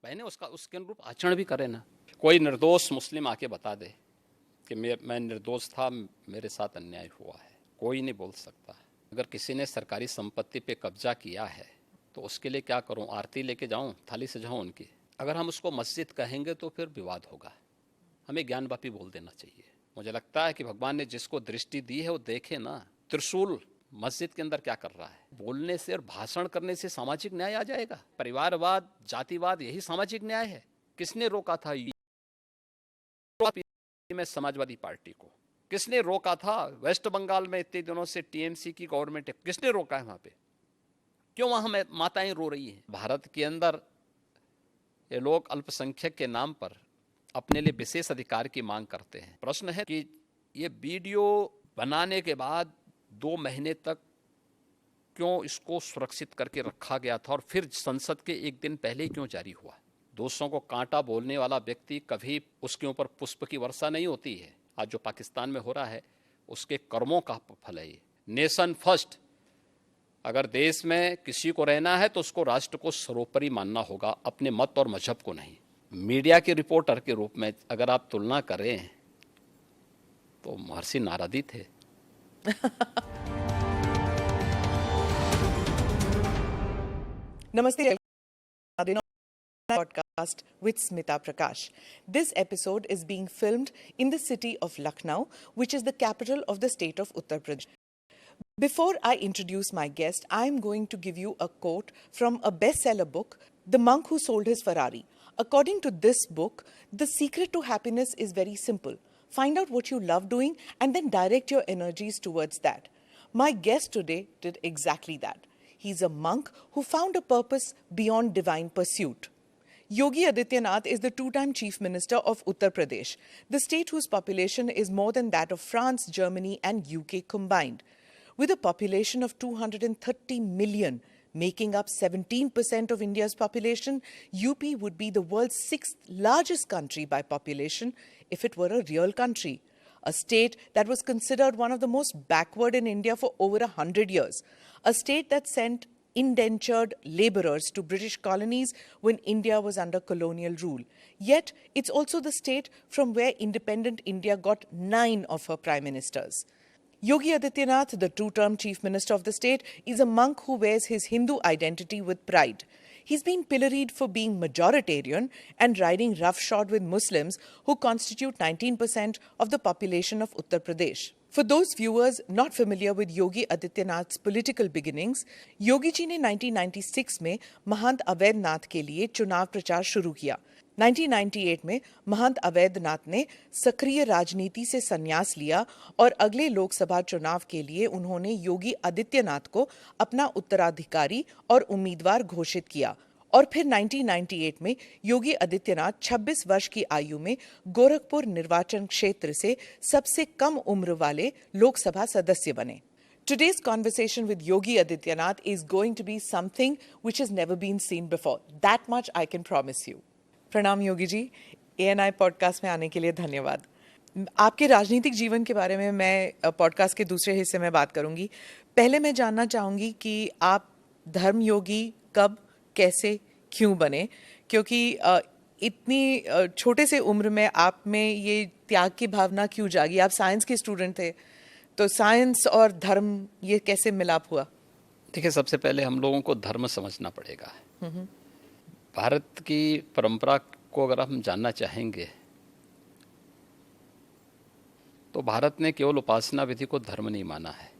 बहने उसके अनुरूप आचरण भी करे ना। कोई निर्दोष मुस्लिम आके बता दे कि मैं निर्दोष था, मेरे साथ अन्याय हुआ है, कोई नहीं बोल सकता। अगर किसी ने सरकारी संपत्ति पे कब्जा किया है तो उसके लिए क्या करूं? आरती लेके जाऊं, थाली सजाऊं उनकी? अगर हम उसको मस्जिद कहेंगे तो फिर विवाद होगा। हमें ज्ञानवापी बोल देना चाहिए। मुझे लगता है कि भगवान ने जिसको दृष्टि दी है वो देखे ना। त्रिशूल मस्जिद के अंदर क्या कर रहा है? बोलने से और भाषण करने से सामाजिक न्याय आ जाएगा? परिवारवाद, जातिवाद, यही सामाजिक न्याय है? किसने रोका था में समाजवादी पार्टी को? किसने रोका था? वेस्ट बंगाल में इतने दिनों से टीएमसी की गवर्नमेंट है, किसने रोका है वहां पे? क्यों वहां माताएं रो रही हैं? भारत के अंदर ये लोग अल्पसंख्यक के नाम पर अपने लिए विशेष अधिकार की मांग करते हैं। प्रश्न है कि ये वीडियो बनाने के बाद 2 महीने तक क्यों इसको सुरक्षित करके रखा गया था और फिर संसद के एक दिन पहले क्यों जारी हुआ? दूसरों को कांटा बोलने वाला व्यक्ति कभी उसके ऊपर पुष्प की वर्षा नहीं होती है। आज जो पाकिस्तान में हो रहा है उसके कर्मों का फल है ये। Nation first. अगर देश में किसी को रहना है तो उसको राष्ट्र को सर्वोपरि मानना होगा, अपने मत और मजहब को नहीं। मीडिया के रिपोर्टर के रूप में अगर आप तुलना करें तो महर्षि नारद ही थे। Namaste, everyone. Podcast with Smita Prakash. This episode is being filmed in the city of Lucknow, which is the capital of the state of Uttar Pradesh. Before I introduce my guest, I'm going to give you a quote from a bestseller book, The Monk Who Sold His Ferrari. According to this book, the secret to happiness is very simple. Find out what you love doing and then direct your energies towards that. My guest today did exactly that. He's a monk who found a purpose beyond divine pursuit. Yogi Adityanath is the two-time Chief Minister of Uttar Pradesh, the state whose population is more than that of France, Germany and UK combined. With a population of 230 million, making up 17% of India's population, UP would be the world's 6th largest country by population if it were a real country. A state that was considered one of the most backward in India for over 100 years. A state that sent indentured labourers to British colonies when India was under colonial rule. Yet, it's also the state from where independent India got 9 of her prime ministers. Yogi Adityanath, the two-term chief minister of the state, is a monk who wears his Hindu identity with pride. He's been pilloried for being majoritarian and riding roughshod with Muslims who constitute 19% of the population of Uttar Pradesh. For those viewers not familiar with Yogi Adityanath's political beginnings, Yogi ji ने 1996 में महंत अवैधनाथ के लिए चुनाव प्रचार शुरू किया। 1998 में महंत अवैधनाथ ने सक्रिय राजनीति से संन्यास लिया और अगले लोकसभा चुनाव के लिए उन्होंने योगी आदित्यनाथ को अपना उत्तराधिकारी और उम्मीदवार घोषित किया। और फिर 1998 में योगी आदित्यनाथ 26 वर्ष की आयु में गोरखपुर निर्वाचन क्षेत्र से सबसे कम उम्र वाले लोकसभा सदस्य बने। Today's conversation with Yogi Adityanath is going to be something which has never been seen before. That much I can promise you. प्रणाम योगी जी, ANI पॉडकास्ट में आने के लिए धन्यवाद। आपके राजनीतिक जीवन के बारे में मैं पॉडकास्ट के दूसरे हिस्से में बात करूंगी। पहले मैं जानना चाहूंगी कि आप धर्म योगी कब, कैसे, क्यों बने? क्योंकि इतनी छोटे से उम्र में आप में ये त्याग की भावना क्यों जागी? आप साइंस के स्टूडेंट थे, तो साइंस और धर्म ये कैसे मिलाप हुआ? देखिए, सबसे पहले हम लोगों को धर्म समझना पड़ेगा। भारत की परंपरा को अगर हम जानना चाहेंगे तो भारत ने केवल उपासना विधि को धर्म नहीं माना है,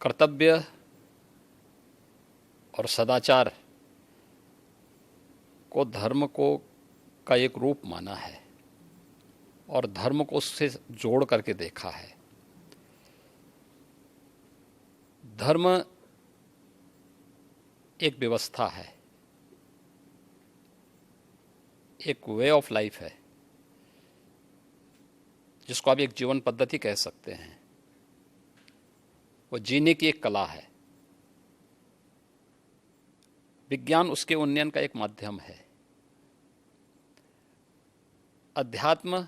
कर्तव्य और सदाचार को धर्म को का एक रूप माना है और धर्म को उससे जोड़ करके देखा है। धर्म एक व्यवस्था है, एक वे ऑफ लाइफ है, जिसको आप एक जीवन पद्धति कह सकते हैं। वो जीने की एक कला है। विज्ञान उसके उन्नयन का एक माध्यम है। अध्यात्म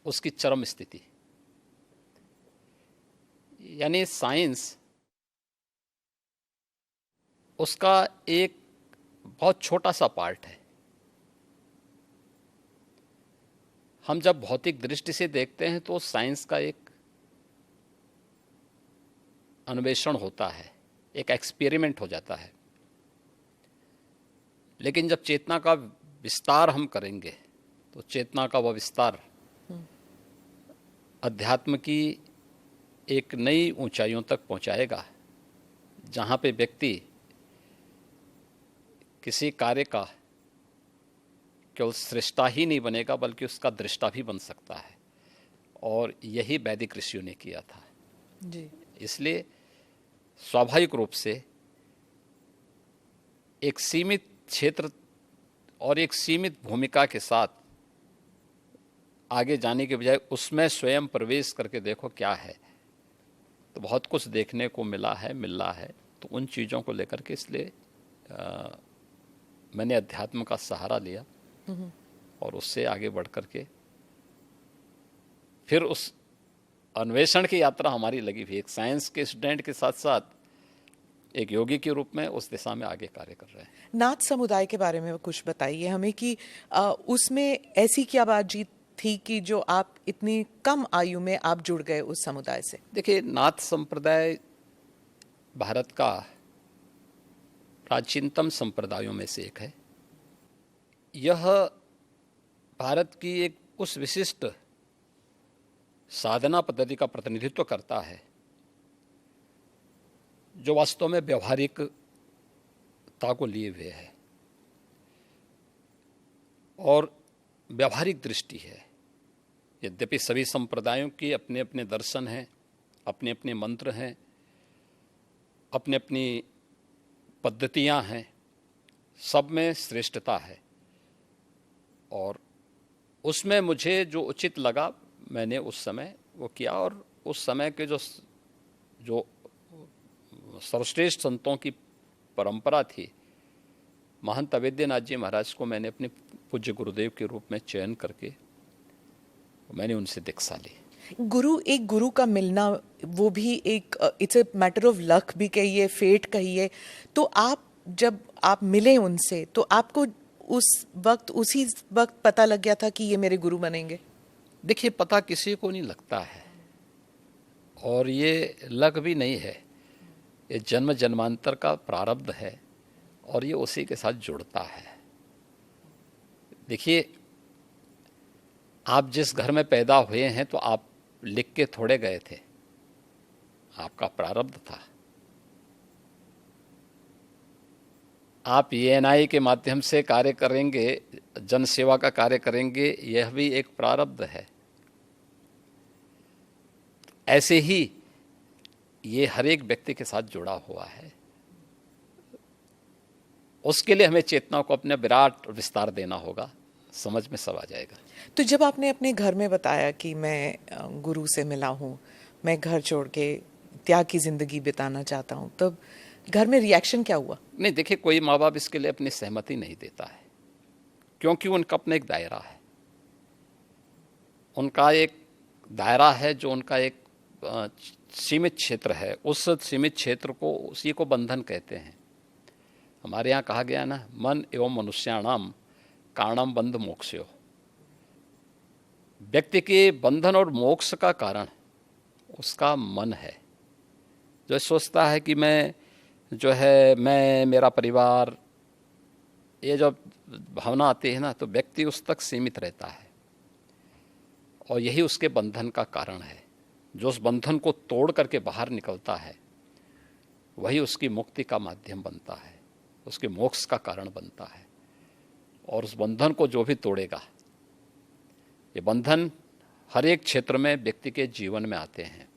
उसकी चरम स्थिति, यानी साइंस उसका एक बहुत छोटा सा पार्ट है। हम जब भौतिक दृष्टि से देखते हैं तो साइंस का एक अन्वेषण होता है, एक एक्सपेरिमेंट हो जाता है। लेकिन जब चेतना का विस्तार हम करेंगे तो चेतना का वह विस्तार अध्यात्म की एक नई ऊंचाइयों तक पहुंचाएगा, जहां पे व्यक्ति किसी कार्य का केवल सृष्टा ही नहीं बनेगा बल्कि उसका दृष्टा भी बन सकता है। और यही वैदिक ऋषियों ने किया था जी। इसलिए स्वाभाविक रूप से एक सीमित क्षेत्र और एक सीमित भूमिका के साथ आगे जाने के बजाय उसमें स्वयं प्रवेश करके देखो क्या है, तो बहुत कुछ देखने को मिल रहा है। तो उन चीज़ों को लेकर के इसलिए मैंने अध्यात्म का सहारा लिया और उससे आगे बढ़ करके फिर उस अन्वेषण की यात्रा हमारी लगी हुई। एक साइंस के स्टूडेंट के साथ साथ एक योगी के रूप में उस दिशा में आगे कार्य कर रहे हैं। नाथ समुदाय के बारे में कुछ बताइए हमें कि उसमें ऐसी क्या बातचीत थी कि जो आप इतनी कम आयु में आप जुड़ गए उस समुदाय से? देखिए, नाथ संप्रदाय भारत का प्राचीनतम संप्रदायों में से एक है। यह भारत की एक उस विशिष्ट साधना पद्धति का प्रतिनिधित्व करता है जो वास्तव में व्यवहारिकता को लिए हुए है और व्यवहारिक दृष्टि है। यद्यपि सभी संप्रदायों के अपने अपने दर्शन हैं, अपने अपने मंत्र हैं, अपनी अपनी पद्धतियां हैं, सब में श्रेष्ठता है और उसमें मुझे जो उचित लगा मैंने उस समय वो किया। और उस समय के जो सर्वश्रेष्ठ संतों की परंपरा थी, महंत अवेद्यनाथ जी महाराज को मैंने अपने पूज्य गुरुदेव के रूप में चयन करके मैंने उनसे दीक्षा ली। एक गुरु का मिलना, वो भी एक it's a matter of luck भी कहिए, फेट कहिए। तो जब आप मिले उनसे तो आपको उसी वक्त पता लग गया था कि ये मेरे गुरु बनेंगे? देखिए, पता किसी को नहीं लगता है और ये लक भी नहीं है, ये जन्म जन्मांतर का प्रारब्ध है और ये उसी के साथ जुड़ता है। देखिए, आप जिस घर में पैदा हुए हैं तो आप लिख के थोड़े गए थे, आपका प्रारब्ध था। आप ENI के माध्यम से कार्य करेंगे, जन सेवा का कार्य करेंगे, यह भी एक प्रारब्ध है। ऐसे ही ये हर एक व्यक्ति के साथ जुड़ा हुआ है। उसके लिए हमें चेतना को अपने विराट विस्तार देना होगा, समझ में सब आ जाएगा। तो जब आपने अपने घर में बताया कि मैं गुरु से मिला हूँ, मैं घर छोड़ के त्याग की जिंदगी बिताना चाहता हूँ, तब घर में रिएक्शन क्या हुआ? नहीं, देखिए, कोई माँ बाप इसके लिए अपनी सहमति नहीं देता है क्योंकि उनका अपना एक दायरा है, उनका एक दायरा है जो उनका एक सीमित क्षेत्र है। उस सीमित क्षेत्र को, उसी को बंधन कहते हैं। हमारे यहाँ कहा गया ना, मन एवं मनुष्याणाम कारणम बंध मोक्षयो। व्यक्ति के बंधन और मोक्ष का कारण उसका मन है, जो सोचता है कि मैं मेरा परिवार, ये जब भावना आती है ना तो व्यक्ति उस तक सीमित रहता है और यही उसके बंधन का कारण है। जो उस बंधन को तोड़ करके बाहर निकलता है वही उसकी मुक्ति का माध्यम बनता है, उसके मोक्ष का कारण बनता है। और उस बंधन को जो भी तोड़ेगा, ये बंधन हर एक क्षेत्र में व्यक्ति के जीवन में आते हैं।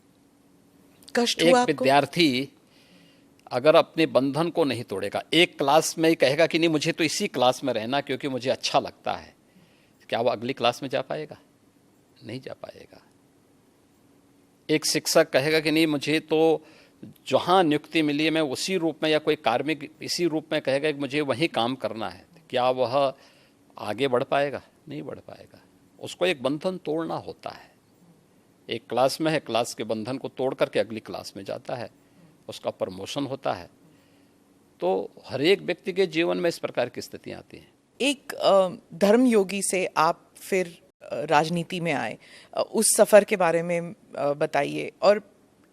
कष्ट हुआ आपको? एक विद्यार्थी अगर अपने बंधन को नहीं तोड़ेगा, एक क्लास में ही कहेगा कि नहीं मुझे तो इसी क्लास में रहना क्योंकि मुझे अच्छा लगता है, क्या वो अगली क्लास में जा पाएगा? नहीं जा पाएगा। एक शिक्षक कहेगा कि नहीं मुझे तो जहाँ नियुक्ति मिली है मैं उसी रूप में, या कोई कार्मिक इसी रूप में कहेगा कि मुझे वहीं काम करना है, क्या वह आगे बढ़ पाएगा? नहीं बढ़ पाएगा। उसको एक बंधन तोड़ना होता है। एक क्लास में है, क्लास के बंधन को तोड़ करके अगली क्लास में जाता है, उसका प्रमोशन होता है। तो हर एक व्यक्ति के जीवन में इस प्रकार की स्थितियां आती हैं। एक धर्म योगी से आप फिर राजनीति में आए, उस सफर के बारे में बताइए। और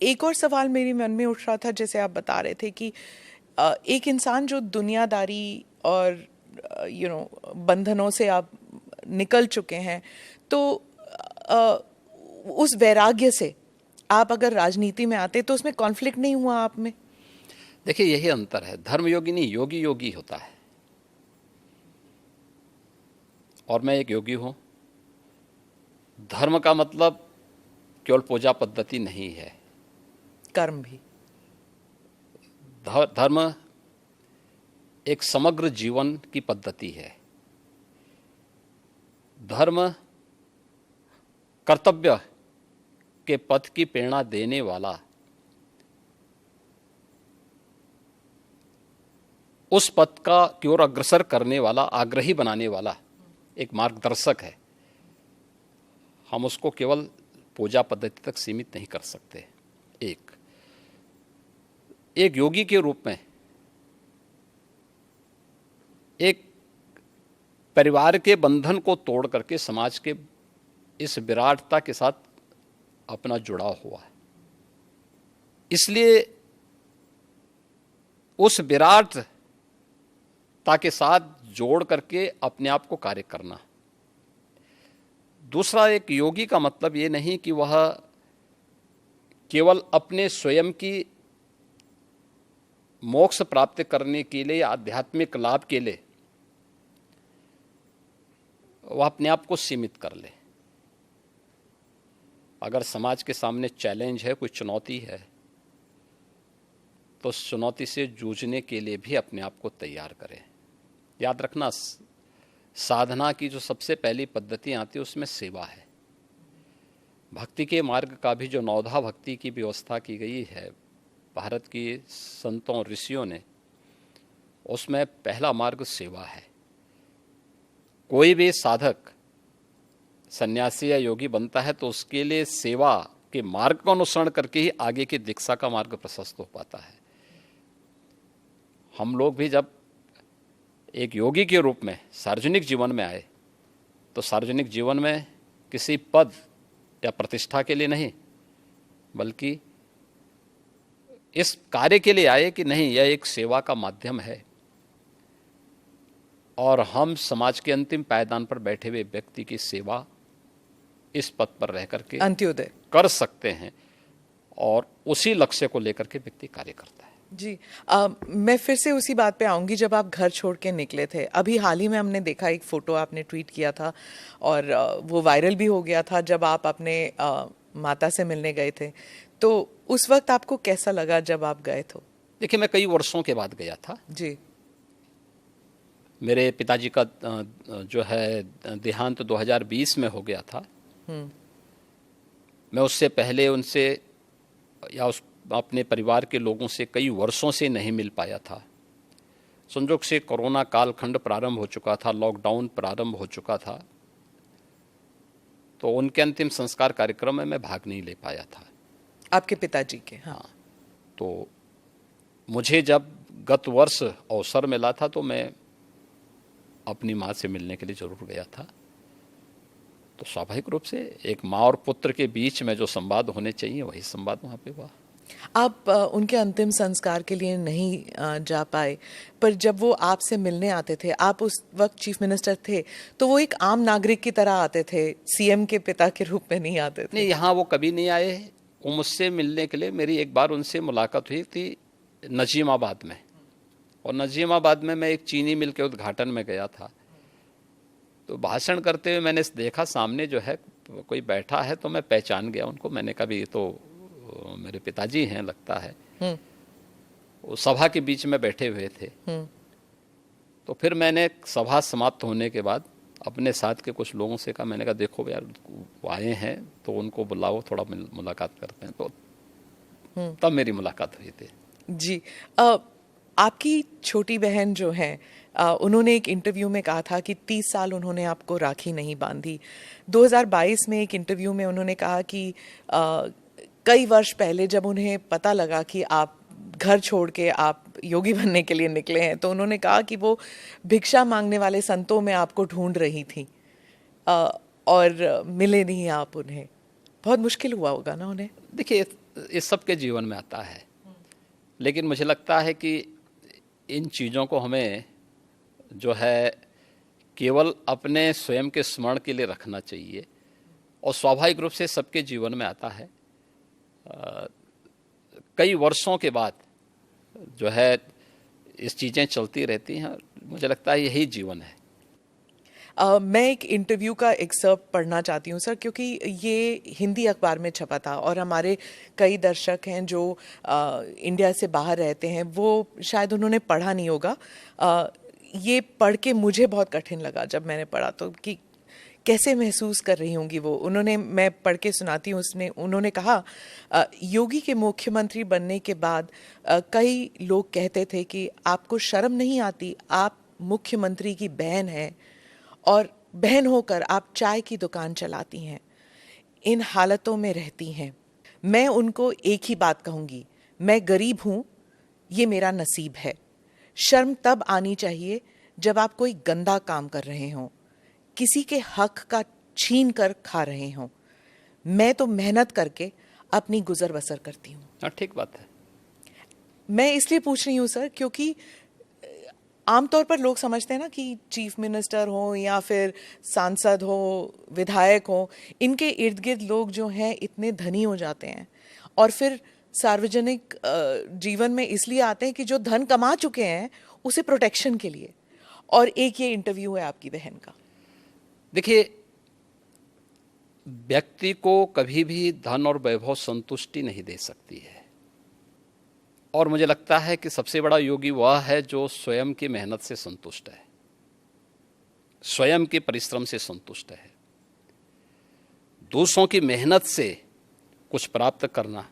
एक और सवाल मेरे मन में उठ रहा था, जैसे आप बता रहे थे कि एक इंसान जो दुनियादारी और बंधनों से आप निकल चुके हैं, तो उस वैराग्य से आप अगर राजनीति में आते तो उसमें कॉन्फ्लिक्ट नहीं हुआ आप में? देखिए, यही अंतर है। धर्मयोगी नहीं, योगी योगी होता है, और मैं एक योगी हूं। धर्म का मतलब केवल पूजा पद्धति नहीं है, कर्म भी। धर्म एक समग्र जीवन की पद्धति है। धर्म कर्तव्य के पथ की प्रेरणा देने वाला, उस पथ का की ओर अग्रसर करने वाला, आग्रही बनाने वाला एक मार्गदर्शक है। हम उसको केवल पूजा पद्धति तक सीमित नहीं कर सकते। एक योगी के रूप में एक परिवार के बंधन को तोड़ करके समाज के इस विराटता के साथ अपना जुड़ाव हुआ है। इसलिए उस विराटता के साथ जोड़ करके अपने आप को कार्य करना। दूसरा, एक योगी का मतलब ये नहीं कि वह केवल अपने स्वयं की मोक्ष प्राप्त करने के लिए, आध्यात्मिक लाभ के लिए वह अपने आप को सीमित कर ले। अगर समाज के सामने चैलेंज है, कोई चुनौती है, तो उस चुनौती से जूझने के लिए भी अपने आप को तैयार करें। याद रखना, साधना की जो सबसे पहली पद्धति आती है उसमें सेवा है। भक्ति के मार्ग का भी जो नौधा भक्ति की व्यवस्था की गई है भारत की संतों ऋषियों ने, उसमें पहला मार्ग सेवा है। कोई भी साधक सन्यासी या योगी बनता है तो उसके लिए सेवा के मार्ग का अनुसरण करके ही आगे की दीक्षा का मार्ग प्रशस्त हो पाता है। हम लोग भी जब एक योगी के रूप में सार्वजनिक जीवन में आए तो सार्वजनिक जीवन में किसी पद या प्रतिष्ठा के लिए नहीं, बल्कि इस कार्य के लिए आए कि नहीं, यह एक सेवा का माध्यम है और हम समाज के अंतिम पायदान पर बैठे हुए व्यक्ति की सेवा इस पद पर रह करके अंत्योदय कर सकते हैं, और उसी लक्ष्य को लेकर के व्यक्ति कार्य करता है। जी, मैं फिर से उसी बात पे आऊंगी। जब आप घर छोड़ के निकले थे, अभी हाल ही में हमने देखा एक फ़ोटो आपने ट्वीट किया था और वो वायरल भी हो गया था, जब आप अपने माता से मिलने गए थे। तो उस वक्त आपको कैसा लगा जब आप गए थे? देखिए, मैं कई वर्षों के बाद गया था जी। मेरे पिताजी का जो है देहांत 2020 में हो गया था। मैं उससे पहले उनसे या उस अपने परिवार के लोगों से कई वर्षों से नहीं मिल पाया था। संजोग से कोरोना कालखंड प्रारंभ हो चुका था, लॉकडाउन प्रारंभ हो चुका था, तो उनके अंतिम संस्कार कार्यक्रम में मैं भाग नहीं ले पाया था। आपके पिताजी के? हाँ। तो मुझे जब गत वर्ष अवसर मिला था तो मैं अपनी माँ से मिलने के लिए जरूर गया था। तो स्वाभाविक रूप से एक माँ और पुत्र के बीच में जो संवाद होने चाहिए वही संवाद वहाँ पे हुआ। आप उनके अंतिम संस्कार के लिए नहीं जा पाए, पर जब वो आपसे मिलने आते थे, आप उस वक्त चीफ मिनिस्टर थे, तो वो एक आम नागरिक की तरह आते थे, सीएम के पिता के रूप में नहीं आते थे? नहीं, यहाँ वो कभी नहीं आए। वो मुझसे मिलने के लिए, मेरी एक बार उनसे मुलाकात हुई थी नजीमाबाद में, और नजीमाबाद में मैं एक चीनी मिल के उद्घाटन में गया था। तो भाषण करते हुए मैंने देखा सामने जो है कोई बैठा है, तो मैं पहचान गया उनको। मैंने कहा ये तो मेरे पिताजी हैं लगता है। वो सभा के बीच में बैठे हुए थे। तो फिर मैंने सभा समाप्त होने के बाद अपने साथ के कुछ लोगों से कहा, मैंने कहा देखो यार वो आए हैं तो उनको बुलाओ, थोड़ा मुलाकात करते हैं। तो तब मेरी मुलाकात हुई थी। जी। आपकी छोटी बहन जो है, उन्होंने एक इंटरव्यू में कहा था कि 30 साल उन्होंने आपको राखी नहीं बांधी। 2022 में एक इंटरव्यू में उन्होंने कहा कि कई वर्ष पहले जब उन्हें पता लगा कि आप घर छोड़ के आप योगी बनने के लिए निकले हैं, तो उन्होंने कहा कि वो भिक्षा मांगने वाले संतों में आपको ढूंढ रही थी और मिले नहीं आप उन्हें। बहुत मुश्किल हुआ होगा ना उन्हें? देखिए, ये सबके जीवन में आता है, लेकिन मुझे लगता है कि इन चीज़ों को हमें जो है केवल अपने स्वयं के स्मरण के लिए रखना चाहिए, और स्वाभाविक रूप से सबके जीवन में आता है। कई वर्षों के बाद जो है इस चीज़ें चलती रहती हैं। मुझे लगता है यही जीवन है। मैं एक इंटरव्यू का एक्सर्प्ट पढ़ना चाहती हूँ सर, क्योंकि ये हिंदी अखबार में छपा था और हमारे कई दर्शक हैं जो इंडिया से बाहर रहते हैं, वो शायद उन्होंने पढ़ा नहीं होगा। ये पढ़ के मुझे बहुत कठिन लगा जब मैंने पढ़ा, तो कि कैसे महसूस कर रही होंगी वो। मैं पढ़ के सुनाती हूँ। उसमें उन्होंने कहा, योगी के मुख्यमंत्री बनने के बाद कई लोग कहते थे कि आपको शर्म नहीं आती, आप मुख्यमंत्री की बहन हैं और बहन होकर आप चाय की दुकान चलाती हैं, इन हालतों में रहती हैं। मैं उनको एक ही बात कहूँगी, मैं गरीब हूँ, ये मेरा नसीब है। शर्म तब आनी चाहिए जब आप कोई गंदा काम कर रहे हों, किसी के हक का छीन कर खा रहे हों। मैं तो मेहनत करके अपनी गुजर बसर करती हूँ। हाँ, ठीक बात है। मैं इसलिए पूछ रही हूँ सर, क्योंकि आमतौर पर लोग समझते हैं ना कि चीफ मिनिस्टर हो या फिर सांसद हो, विधायक हो, इनके इर्द गिर्द लोग जो हैं इतने धनी हो जाते हैं और फिर सार्वजनिक जीवन में इसलिए आते हैं कि जो धन कमा चुके हैं उसे प्रोटेक्शन के लिए। और एक ये इंटरव्यू है आपकी बहन का। देखिए, व्यक्ति को कभी भी धन और वैभव संतुष्टि नहीं दे सकती है, और मुझे लगता है कि सबसे बड़ा योगी वह है जो स्वयं की मेहनत से संतुष्ट है, स्वयं के परिश्रम से संतुष्ट है। दूसरों की मेहनत से कुछ प्राप्त करना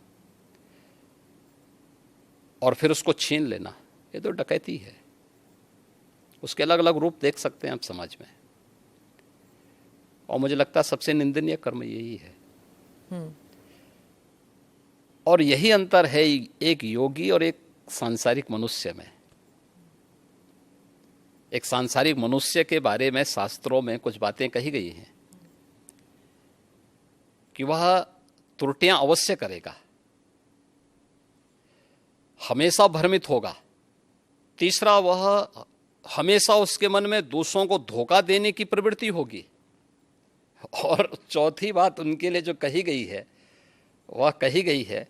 और फिर उसको छीन लेना, ये तो डकैती है। उसके अलग अलग रूप देख सकते हैं आप समाज में, और मुझे लगता है सबसे निंदनीय कर्म यही है। और यही अंतर है एक योगी और एक सांसारिक मनुष्य में। एक सांसारिक मनुष्य के बारे में शास्त्रों में कुछ बातें कही गई हैं कि वह त्रुटियां अवश्य करेगा, हमेशा भ्रमित होगा। तीसरा, वह हमेशा उसके मन में दूसरों को धोखा देने की प्रवृत्ति होगी। और चौथी बात उनके लिए जो कही गई है, वह कही गई है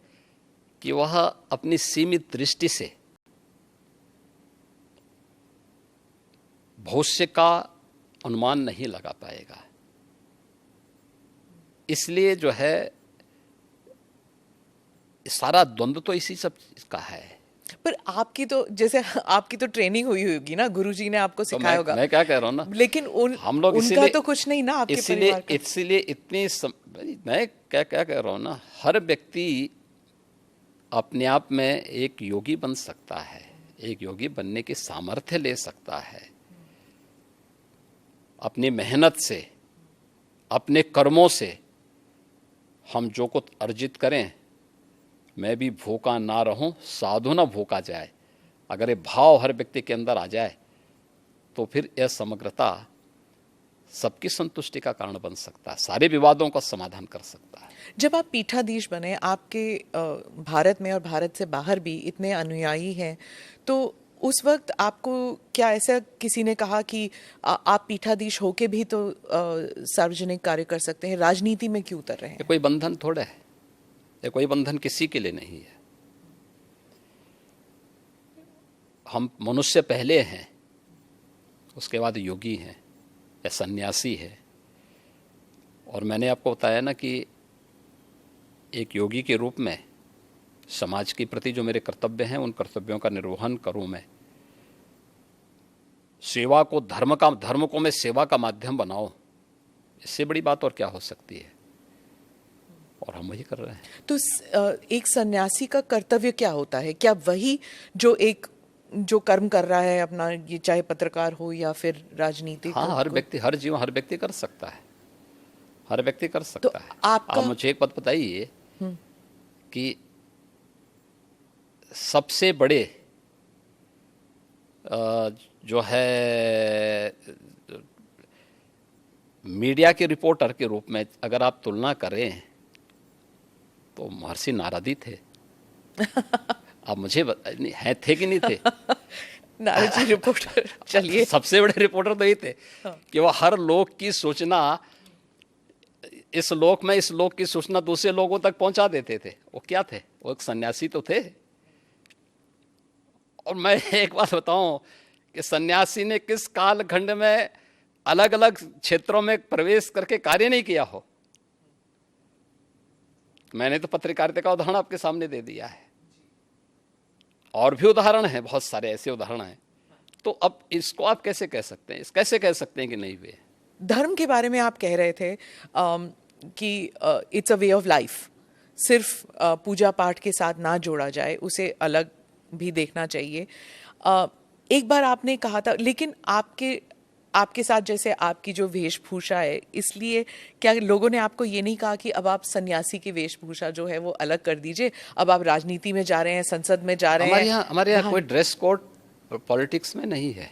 कि वह अपनी सीमित दृष्टि से भविष्य का अनुमान नहीं लगा पाएगा। इसलिए जो है सारा द्वंद्व तो इसी सब का है। पर आपकी तो, जैसे आपकी तो ट्रेनिंग हुई होगी ना, गुरुजी ने आपको सिखाया होगा। मैं क्या कह रहा हूँ ना, लेकिन हम लोग उनका तो कुछ नहीं ना आपके परिवार का। इसलिए मैं क्या क्या कह रहा हूँ ना, हर व्यक्ति अपने आप में एक योगी बन सकता है, एक योगी बनने की सामर्थ्य ले सकता है। अपनी मेहनत से, अपने कर्मों से हम जो कुछ अर्जित करें, मैं भी भूखा ना रहूं, साधु ना भूखा जाए, अगर ये भाव हर व्यक्ति के अंदर आ जाए तो फिर यह समग्रता सबकी संतुष्टि का कारण बन सकता है, सारे विवादों का समाधान कर सकता है। जब आप पीठाधीश बने, आपके भारत में और भारत से बाहर भी इतने अनुयायी हैं, तो उस वक्त आपको क्या ऐसा किसी ने कहा कि आप पीठाधीश होके भी तो सार्वजनिक कार्य कर सकते हैं, राजनीति में क्यों उतर रहे हैं? ये कोई बंधन थोड़ा है, ये कोई बंधन किसी के लिए नहीं है। हम मनुष्य पहले हैं, उसके बाद योगी हैं या सन्यासी है। और मैंने आपको बताया ना कि एक योगी के रूप में समाज के प्रति जो मेरे कर्तव्य हैं, उन कर्तव्यों का निर्वहन करूं मैं, सेवा को धर्म को मैं सेवा का माध्यम बनाऊं, इससे बड़ी बात और क्या हो सकती है, और हम वही कर रहे हैं। तो एक सन्यासी का कर्तव्य क्या होता है? क्या वही जो कर्म कर रहा है अपना, ये चाहे पत्रकार हो या फिर राजनीति? हाँ, हर व्यक्ति कर सकता है, हर व्यक्ति कर सकता तो है। आप मुझे एक बात बताइए कि सबसे बड़े जो है मीडिया के रिपोर्टर के रूप में अगर आप तुलना करें तो महर्षि नारद थे। अब मुझे हैं थे कि नहीं थे? नारद जी रिपोर्टर, चलिए। सबसे बड़े रिपोर्टर तो ये थे कि वो हर लोक की सूचना इस लोक में इस लोक की सूचना दूसरे लोगों तक पहुंचा देते थे। वो क्या थे? वो एक सन्यासी तो थे। और मैं एक बात बताऊं कि सन्यासी ने किस कालखंड में अलग अलग क्षेत्रों में प्रवेश करके कार्य नहीं किया हो। मैंने तो पत्रकारिता का उदाहरण आपके सामने दे दिया है, और भी उदाहरण हैं, बहुत सारे ऐसे उदाहरण हैं। तो अब इसको आप कैसे कह सकते हैं, कैसे कह सकते हैं कि नहीं हुए? धर्म के बारे में आप कह रहे थे कि it's a way of life, सिर्फ पूजा पाठ के साथ ना जोड़ा जाए, उसे अलग भी देखना चाहिए। एक बार आपने कहा था, लेकिन आपके साथ जैसे आपकी जो वेशभूषा है, इसलिए क्या लोगों ने आपको ये नहीं कहा कि अब आप सन्यासी की वेशभूषा जो है वो अलग कर दीजिए, अब आप राजनीति में जा रहे हैं, संसद में जा रहे हैं? हमारे यहाँ कोई ड्रेस कोड पॉलिटिक्स में नहीं है।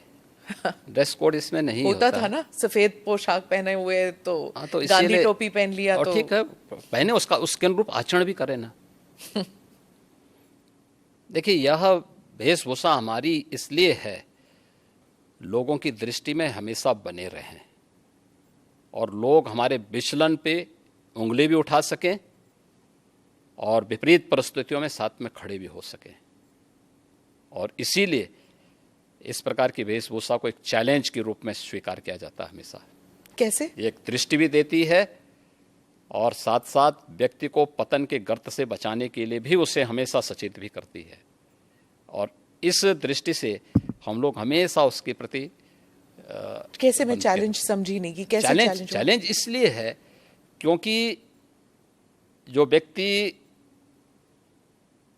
ड्रेस कोड इसमें नहीं होता था ना, सफेद पोशाक पहने हुए तो, तो गांधी टोपी पहन लिया तो ठीक है, पहने, उसके अनुरूप आचरण भी करे ना। देखिए, यह वेशभूषा हमारी इसलिए है लोगों की दृष्टि में हमेशा बने रहें और लोग हमारे विचलन पे उंगली भी उठा सकें और विपरीत परिस्थितियों में साथ में खड़े भी हो सकें। और इसीलिए इस प्रकार की वेशभूषा को एक चैलेंज के रूप में स्वीकार किया जाता है हमेशा। कैसे? ये एक दृष्टि भी देती है और साथ साथ व्यक्ति को पतन के गर्त से बचाने के लिए भी उसे हमेशा सचेत भी करती है। और इस दृष्टि से हम लोग हमेशा उसके प्रति कैसे, मैं चैलेंज समझी नहीं कि कैसे चैलेंज इसलिए है क्योंकि जो व्यक्ति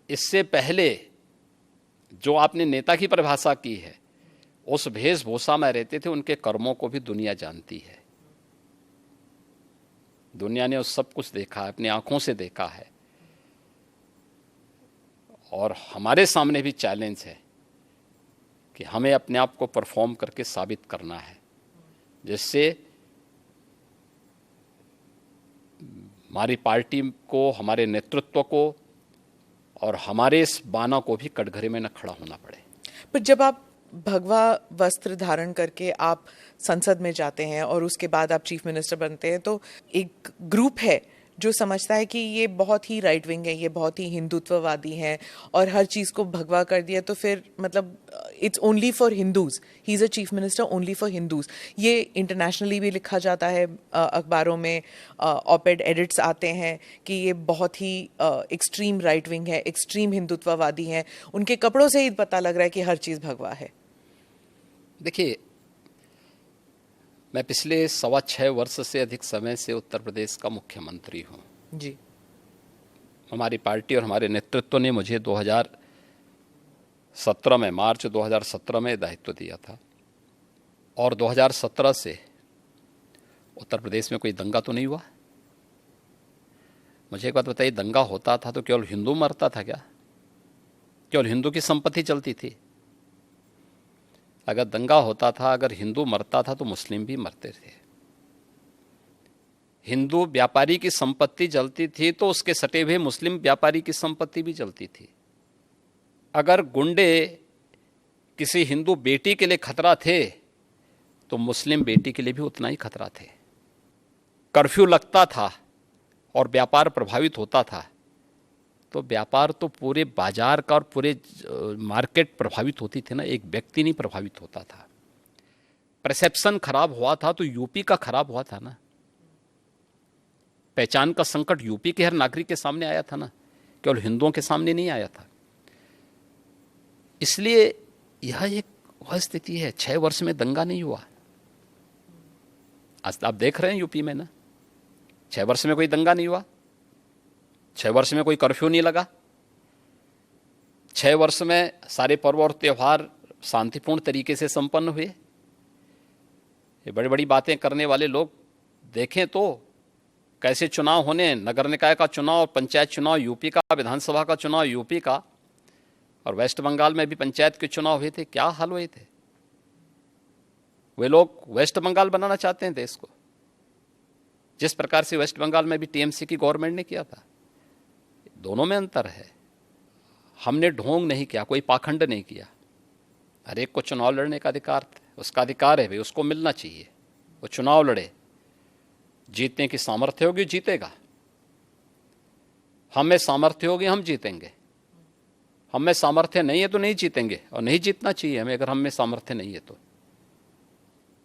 इससे पहले जो आपने नेता की परिभाषा की है उस वेशभूषा में रहते थे, उनके कर्मों को भी दुनिया जानती है। दुनिया ने उस सब कुछ देखा है, अपनी आंखों से देखा है। और हमारे सामने भी चैलेंज है कि हमें अपने आप को परफॉर्म करके साबित करना है, जिससे हमारी पार्टी को, हमारे नेतृत्व को और हमारे इस बाना को भी कटघरे में न खड़ा होना पड़े। पर जब आप भगवा वस्त्र धारण करके आप संसद में जाते हैं और उसके बाद आप चीफ मिनिस्टर बनते हैं, तो एक ग्रुप है जो समझता है कि ये बहुत ही राइट विंग है, ये बहुत ही हिंदुत्ववादी हैं और हर चीज़ को भगवा कर दिया, तो फिर मतलब it's only for Hindus, he is a chief minister only for Hindus. ये इंटरनेशनली भी लिखा जाता है, अखबारों में ऑपेड एडिट्स आते हैं कि ये बहुत ही एक्सट्रीम राइट विंग है, एक्सट्रीम हिंदुत्ववादी हैं, उनके कपड़ों से ही पता लग रहा है कि हर चीज़ भगवा है। देखिए, मैं पिछले 6.25 वर्ष से अधिक समय से उत्तर प्रदेश का मुख्यमंत्री हूँ जी। हमारी पार्टी और हमारे नेतृत्व ने मुझे 2017 में, मार्च 2017 में दायित्व दिया था। और 2017 से उत्तर प्रदेश में कोई दंगा तो नहीं हुआ। मुझे एक बात बताइए, दंगा होता था तो केवल हिंदू मरता था क्या? केवल हिंदू की संपत्ति चलती थी? अगर दंगा होता था, अगर हिंदू मरता था तो मुस्लिम भी मरते थे। हिंदू व्यापारी की संपत्ति जलती थी तो उसके सटे हुए मुस्लिम व्यापारी की संपत्ति भी जलती थी। अगर गुंडे किसी हिंदू बेटी के लिए खतरा थे तो मुस्लिम बेटी के लिए भी उतना ही खतरा थे। कर्फ्यू लगता था और व्यापार प्रभावित होता था तो व्यापार तो पूरे बाजार का और पूरे मार्केट प्रभावित होती थी ना, एक व्यक्ति नहीं प्रभावित होता था। परसेप्शन खराब हुआ था तो यूपी का खराब हुआ था ना। पहचान का संकट यूपी के हर नागरिक के सामने आया था ना, केवल हिंदुओं के सामने नहीं आया था। इसलिए यह एक वह स्थिति है। 6 वर्ष में दंगा नहीं हुआ। आज आप देख रहे हैं यूपी में ना, 6 वर्ष में कोई दंगा नहीं हुआ, 6 वर्ष में कोई कर्फ्यू नहीं लगा, 6 वर्ष में सारे पर्व और त्यौहार शांतिपूर्ण तरीके से संपन्न हुए। ये बड़ी बड़ी बातें करने वाले लोग देखें तो कैसे चुनाव होने, नगर निकाय का चुनाव, पंचायत चुनाव यूपी का, विधानसभा का चुनाव यूपी का, और वेस्ट बंगाल में भी पंचायत के चुनाव हुए थे, क्या हाल हुए थे। वे लोग वेस्ट बंगाल बनाना चाहते हैं देश को, जिस प्रकार से वेस्ट बंगाल में भी टीएमसी की गवर्नमेंट ने किया था। दोनों में अंतर है। हमने ढोंग नहीं किया, कोई पाखंड नहीं किया। हर एक को चुनाव लड़ने का अधिकार, उसका अधिकार है भाई, उसको मिलना चाहिए। वो चुनाव लड़े, जीतने की सामर्थ्य होगी जीतेगा, हम में सामर्थ्य होगी हम जीतेंगे, हम में सामर्थ्य नहीं है तो नहीं जीतेंगे, और नहीं जीतना चाहिए हमें अगर हम में सामर्थ्य नहीं है तो।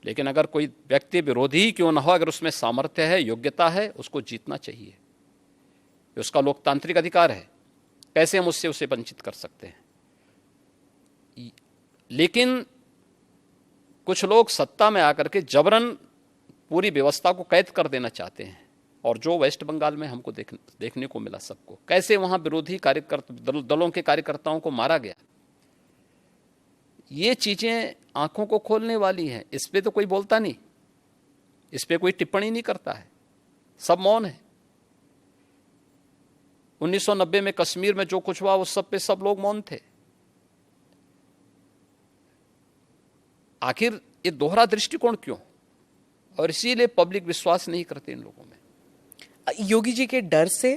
लेकिन अगर कोई व्यक्ति विरोधी ही क्यों ना हो, अगर उसमें सामर्थ्य है, योग्यता है, उसको जीतना चाहिए। उसका लोकतांत्रिक अधिकार है, कैसे हम उससे उसे वंचित कर सकते हैं। लेकिन कुछ लोग सत्ता में आकर के जबरन पूरी व्यवस्था को कैद कर देना चाहते हैं, और जो वेस्ट बंगाल में हमको देखने को मिला सबको, कैसे वहां विरोधी कार्यकर्ता दलों के कार्यकर्ताओं को मारा गया। ये चीजें आंखों को खोलने वाली हैं। इस पे तो कोई बोलता नहीं, इस पे कोई टिप्पणी नहीं करता है, सब मौन है। 1990 में कश्मीर में जो कुछ हुआ उस सब पे सब लोग मौन थे। आखिर ये दोहरा दृष्टिकोण क्यों? और इसीलिए पब्लिक विश्वास नहीं करते इन लोगों में। योगी जी के डर से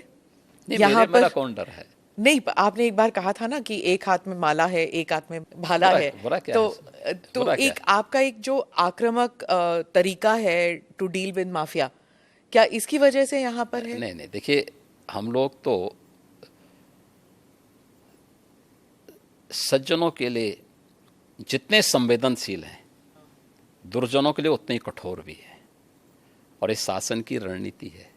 यहाँ मेरा कौन डर है? नहीं, आपने एक बार कहा था ना कि एक हाथ में माला है, एक हाथ में भाला है। तो एक आपका एक जो आक्रामक तरीका है टू डील विद माफिया, क्या इसकी वजह से यहाँ पर है? नहीं, देखिए, हम लोग तो सज्जनों के लिए जितने संवेदनशील हैं, दुर्जनों के लिए उतने ही कठोर भी है। और इस शासन की रणनीति है,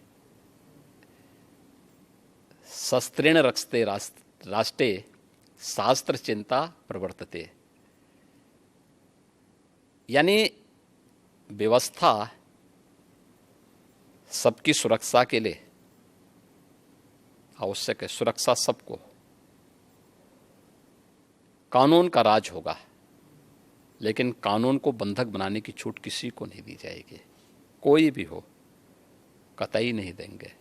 शस्त्रेण रक्षते राष्ट्रे शास्त्र चिंता प्रवर्तते। यानी व्यवस्था सबकी सुरक्षा के लिए आवश्यक है, सुरक्षा सबको। कानून का राज होगा, लेकिन कानून को बंधक बनाने की छूट किसी को नहीं दी जाएगी, कोई भी हो, कतई नहीं देंगे।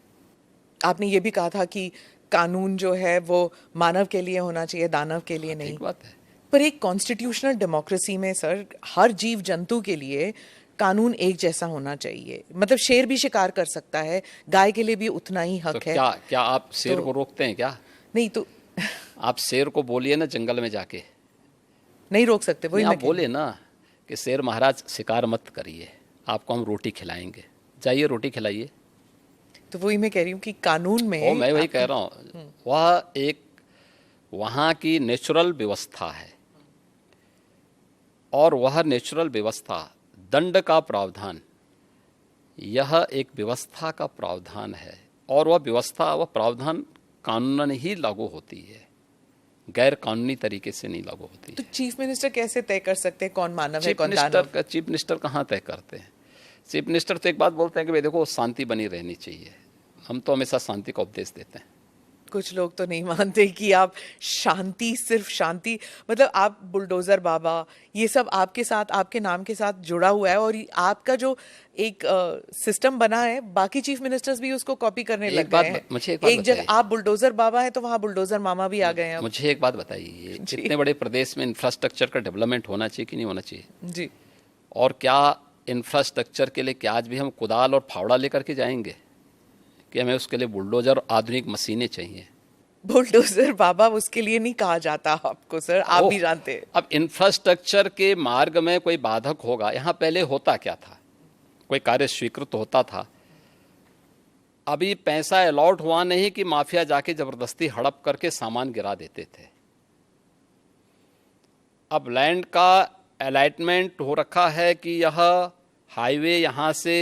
आपने ये भी कहा था कि कानून जो है वो मानव के लिए होना चाहिए, दानव के लिए नहीं। ठीक बात है, पर एक कॉन्स्टिट्यूशनल डेमोक्रेसी में सर, हर जीव जंतु के लिए कानून एक जैसा होना चाहिए। मतलब शेर भी शिकार कर सकता है, गाय के लिए भी उतना ही हक तो है। क्या आप शेर को रोकते हैं क्या? नहीं तो आप शेर को बोलिए ना जंगल में जाके, नहीं रोक सकते। वही आप बोले ना कि शेर महाराज शिकार मत करिए, आपको हम रोटी खिलाएंगे, जाइए रोटी खिलाइए। तो वही मैं कह रही हूँ कि कानून में मैं वही कह रहा हूँ, वह एक वहाँ की नेचुरल व्यवस्था है, और वह नेचुरल व्यवस्था, दंड का प्रावधान, यह एक व्यवस्था का प्रावधान है, और वह व्यवस्था, वह प्रावधान कानूनन ही लागू होती है, गैर कानूनी तरीके से नहीं लागू होती। तो चीफ मिनिस्टर कैसे तय कर सकते हैं कौन मानव है कौन दानव? चीफ मिनिस्टर कहाँ तय करते हैं? चीफ मिनिस्टर तो एक बात बोलते हैं कि भाई देखो शांति बनी रहनी चाहिए, हम तो हमेशा शांति का उपदेश देते हैं। कुछ लोग तो नहीं मानते कि आप शांति, सिर्फ शांति, मतलब आप बुलडोजर बाबा, ये सब आपके साथ, आपके नाम के साथ जुड़ा हुआ है, और आपका जो एक सिस्टम बना है, बाकी चीफ मिनिस्टर्स भी उसको कॉपी करने लग गए हैं। मुझे एक जगह आप बुलडोजर बाबा है तो वहाँ बुलडोजर मामा भी आ गए हैं। मुझे एक बात बताइए, इतने बड़े प्रदेश में इंफ्रास्ट्रक्चर का डेवलपमेंट होना चाहिए कि नहीं होना चाहिए? जी। और क्या इंफ्रास्ट्रक्चर के लिए क्या आज भी हम कुदाल और फावड़ा लेकर के जाएंगे कि हमें उसके लिए बुलडोजर और आधुनिक मशीनें चाहिए? बुलडोजर बाबा उसके लिए नहीं कहा जाता आपको सर, आप भी जानते हैं। अब इंफ्रास्ट्रक्चर के मार्ग में कोई बाधक होगा, यहाँ पहले होता क्या था, कोई कार्य स्वीकृत होता था, अभी पैसा अलॉट हुआ नहीं कि माफिया जाके जबरदस्ती हड़प करके सामान गिरा देते थे। अब लैंड का अलॉटमेंट हो रखा है कि यह हाईवे यहाँ से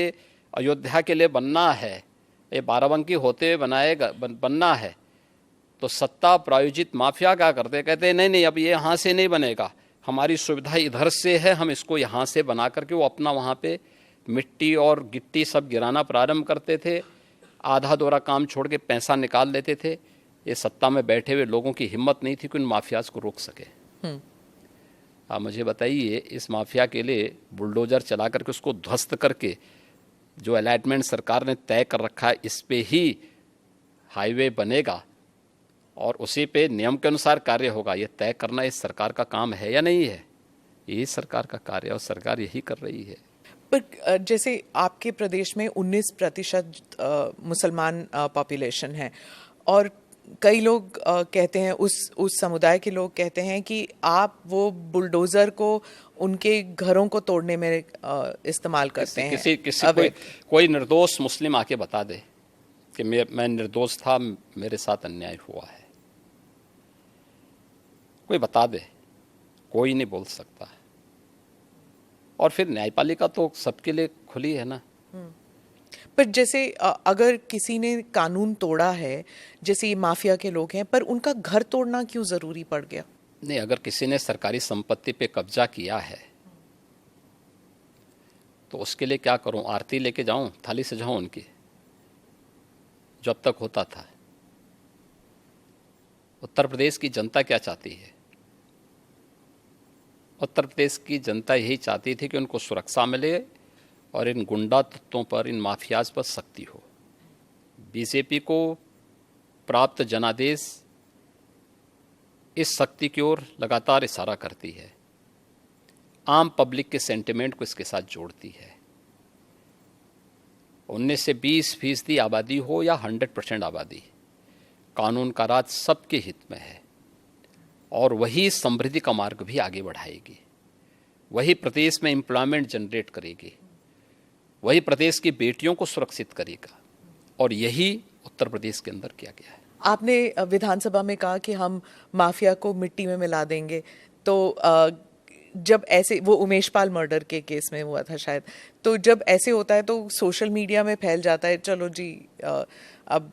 अयोध्या के लिए बनना है, ये बाराबंकी होते हुए बनना है, तो सत्ता प्रायोजित माफिया क्या करते, कहते हैं नहीं अब ये यहाँ से नहीं बनेगा, हमारी सुविधा इधर से है, हम इसको यहाँ से बना करके, वो अपना वहाँ पे मिट्टी और गिट्टी सब गिराना प्रारंभ करते थे, आधा दोरा काम छोड़ के पैसा निकाल लेते थे। ये सत्ता में बैठे हुए लोगों की हिम्मत नहीं थी कि उन माफियाज को रोक सके। आप मुझे बताइए, इस माफिया के लिए बुलडोजर चला करके उसको ध्वस्त करके जो अलॉटमेंट सरकार ने तय कर रखा है, इस पे ही हाईवे बनेगा, और उसी पे नियम के अनुसार कार्य होगा, ये तय करना इस सरकार का काम है या नहीं है, ये सरकार का कार्य है और सरकार यही कर रही है। पर जैसे आपके प्रदेश में 19% मुसलमान पॉपुलेशन है और कई लोग कहते हैं, उस समुदाय के लोग कहते हैं कि आप वो बुलडोजर को उनके घरों को तोड़ने में इस्तेमाल करते हैं। किसी कोई निर्दोष मुस्लिम आके बता दे कि मैं निर्दोष था, मेरे साथ अन्याय हुआ है, कोई बता दे, कोई नहीं बोल सकता। और फिर न्यायपालिका तो सबके लिए खुली है ना। पर जैसे अगर किसी ने कानून तोड़ा है, जैसे ये माफिया के लोग हैं, पर उनका घर तोड़ना क्यों जरूरी पड़ गया? नहीं, अगर किसी ने सरकारी संपत्ति पे कब्जा किया है तो उसके लिए क्या करूं? आरती लेके जाऊं, थाली सजाऊं उनकी, जो अब तक होता था? उत्तर प्रदेश की जनता क्या चाहती है? उत्तर प्रदेश की जनता यही चाहती थी कि उनको सुरक्षा मिले और इन गुंडा तत्वों पर, इन माफियाज पर सख्ती हो। बीजेपी को प्राप्त जनादेश इस सख्ती की ओर लगातार इशारा करती है, आम पब्लिक के सेंटिमेंट को इसके साथ जोड़ती है। 19 से 20% आबादी हो या 100% आबादी, कानून का राज सबके हित में है और वही समृद्धि का मार्ग भी आगे बढ़ाएगी, वही प्रदेश में एम्प्लॉयमेंट जनरेट करेगी, वही प्रदेश की बेटियों को सुरक्षित करेगा, और यही उत्तर प्रदेश के अंदर किया गया है। आपने विधानसभा में कहा कि हम माफिया को मिट्टी में मिला देंगे, तो जब ऐसे, वो उमेश पाल मर्डर के केस में हुआ था शायद, तो जब ऐसे होता है तो सोशल मीडिया में फैल जाता है, चलो जी अब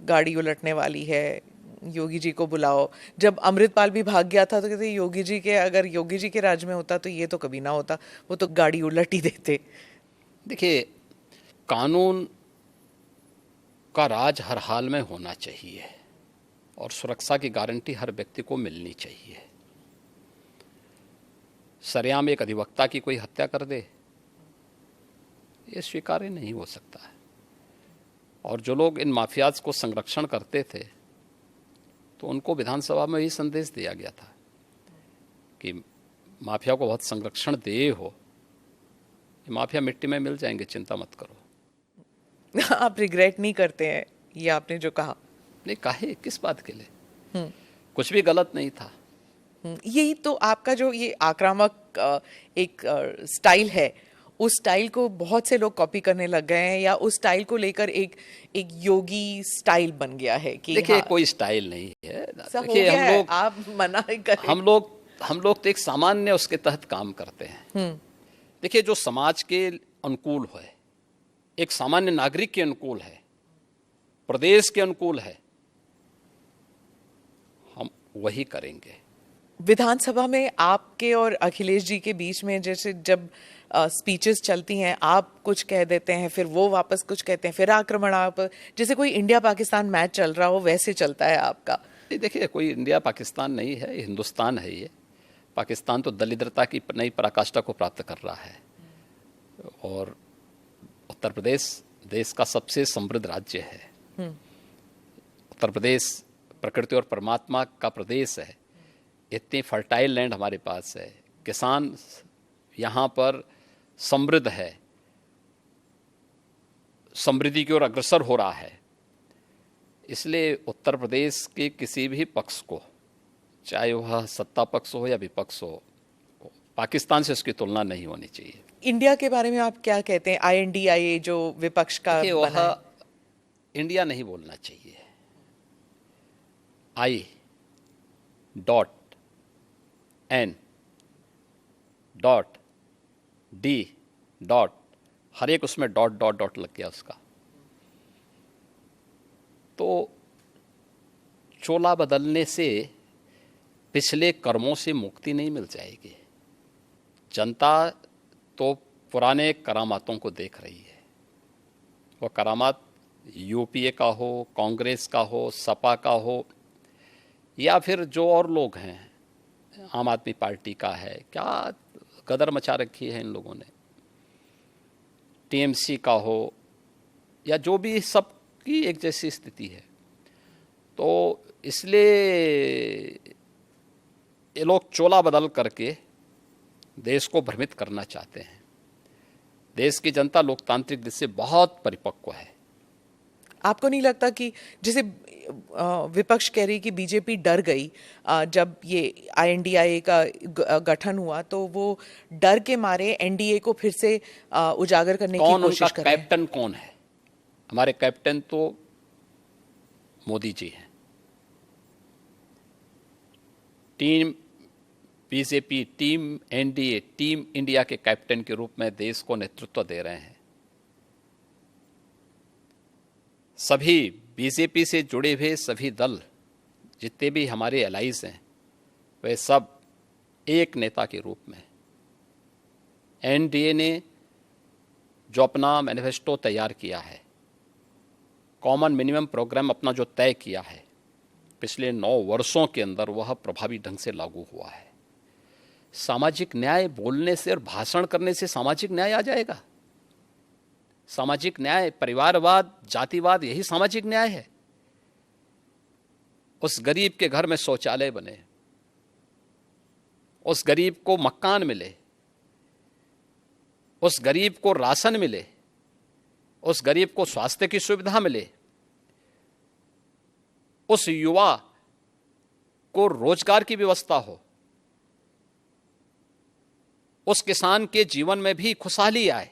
गाड़ी उलटने वाली है, योगी जी को बुलाओ। जब अमृतपाल भी भाग गया था तो कहते योगी जी के, अगर योगी जी के राज में होता तो ये तो कभी ना होता, वो तो गाड़ी उलट ही देते। देखिए, कानून का राज हर हाल में होना चाहिए और सुरक्षा की गारंटी हर व्यक्ति को मिलनी चाहिए। सरेआम एक अधिवक्ता की कोई हत्या कर दे, ये स्वीकार्य नहीं हो सकता है। और जो लोग इन माफियाज को संरक्षण करते थे, तो उनको विधानसभा में यही संदेश दिया गया था कि माफिया को बहुत संरक्षण दे हो, ये माफिया मिट्टी में मिल जाएंगे, चिंता मत करो। आप रिग्रेट नहीं करते हैं ये आपने जो कहा? नहीं, काहे, किस बात के लिए? कुछ भी गलत नहीं था। यही तो आपका जो ये आक्रामक एक स्टाइल है, उस स्टाइल को बहुत से लोग कॉपी करने लग गए हैं, या उस स्टाइल को लेकर एक योगी स्टाइल बन गया है कि देखिए, हाँ, कोई स्टाइल नहीं है। देखिए हम लोग, आप मना करें, हम लोग तो एक सामान्य उसके तहत काम करते हैं। देखिए, जो समाज के अनुकूल है, एक सामान्य नागरिक के अनुकूल है, प्रदेश के अनुकूल है, हम वही करेंगे। विधानसभा में आपके और अखिलेश जी के बीच में जैसे जब स्पीचेस चलती हैं, आप कुछ कह देते हैं, फिर वो वापस कुछ कहते हैं, फिर आक्रमण, आप जैसे कोई इंडिया पाकिस्तान मैच चल रहा हो वैसे चलता है आपका। देखिए, कोई इंडिया पाकिस्तान नहीं है, हिंदुस्तान है ये। पाकिस्तान तो दलिद्रता की नई पराकाष्ठा को प्राप्त कर रहा है और उत्तर प्रदेश देश का सबसे समृद्ध राज्य है। उत्तर प्रदेश प्रकृति और परमात्मा का प्रदेश है। इतनी फर्टाइल लैंड हमारे पास है, किसान यहाँ पर समृद्ध है, समृद्धि की ओर अग्रसर हो रहा है। इसलिए उत्तर प्रदेश के किसी भी पक्ष को, चाहे वह सत्ता पक्ष हो या विपक्ष हो, पाकिस्तान से उसकी तुलना नहीं होनी चाहिए। इंडिया के बारे में आप क्या कहते हैं? INDIA जो विपक्ष का बना है, इंडिया नहीं बोलना चाहिए। I.N.D. हर एक उसमें डॉट लग गया उसका। तो चोला बदलने से पिछले कर्मों से मुक्ति नहीं मिल जाएगी। जनता तो पुराने करामातों को देख रही है। वह करामात यूपीए का हो, कांग्रेस का हो, सपा का हो, या फिर जो और लोग हैं, आम आदमी पार्टी का है, क्या गदर मचा रखी है इन लोगों ने, टीएमसी का हो, या जो भी, सबकी एक जैसी स्थिति है। तो इसलिए ये लोग चोला बदल करके देश को भ्रमित करना चाहते हैं। देश की जनता लोकतांत्रिक दृष्टि से बहुत परिपक्व है। आपको नहीं लगता कि जैसे विपक्ष कह रही कि बीजेपी डर गई जब ये INDIA का गठन हुआ, तो वो डर के मारे एनडीए को फिर से उजागर करने की कोशिश कर रहे हैं? कैप्टन कौन है? हमारे कैप्टन तो मोदी जी हैं। Team BJP, team NDA, team India के कैप्टन के रूप में देश को नेतृत्व दे रहे हैं। सभी बीजेपी से जुड़े हुए सभी दल, जितने भी हमारे एलाइज हैं, वे सब एक नेता के रूप में। एनडीए ने जो अपना मैनिफेस्टो तैयार किया है, कॉमन मिनिमम प्रोग्राम अपना जो तय किया है, पिछले 9 वर्षों के अंदर वह प्रभावी ढंग से लागू हुआ है। सामाजिक न्याय बोलने से और भाषण करने से सामाजिक न्याय आ जाएगा? सामाजिक न्याय, परिवारवाद, जातिवाद, यही सामाजिक न्याय है। उस गरीब के घर में शौचालय बने, उस गरीब को मकान मिले, उस गरीब को राशन मिले, उस गरीब को स्वास्थ्य की सुविधा मिले, उस युवा को रोजगार की व्यवस्था हो, उस किसान के जीवन में भी खुशहाली आए,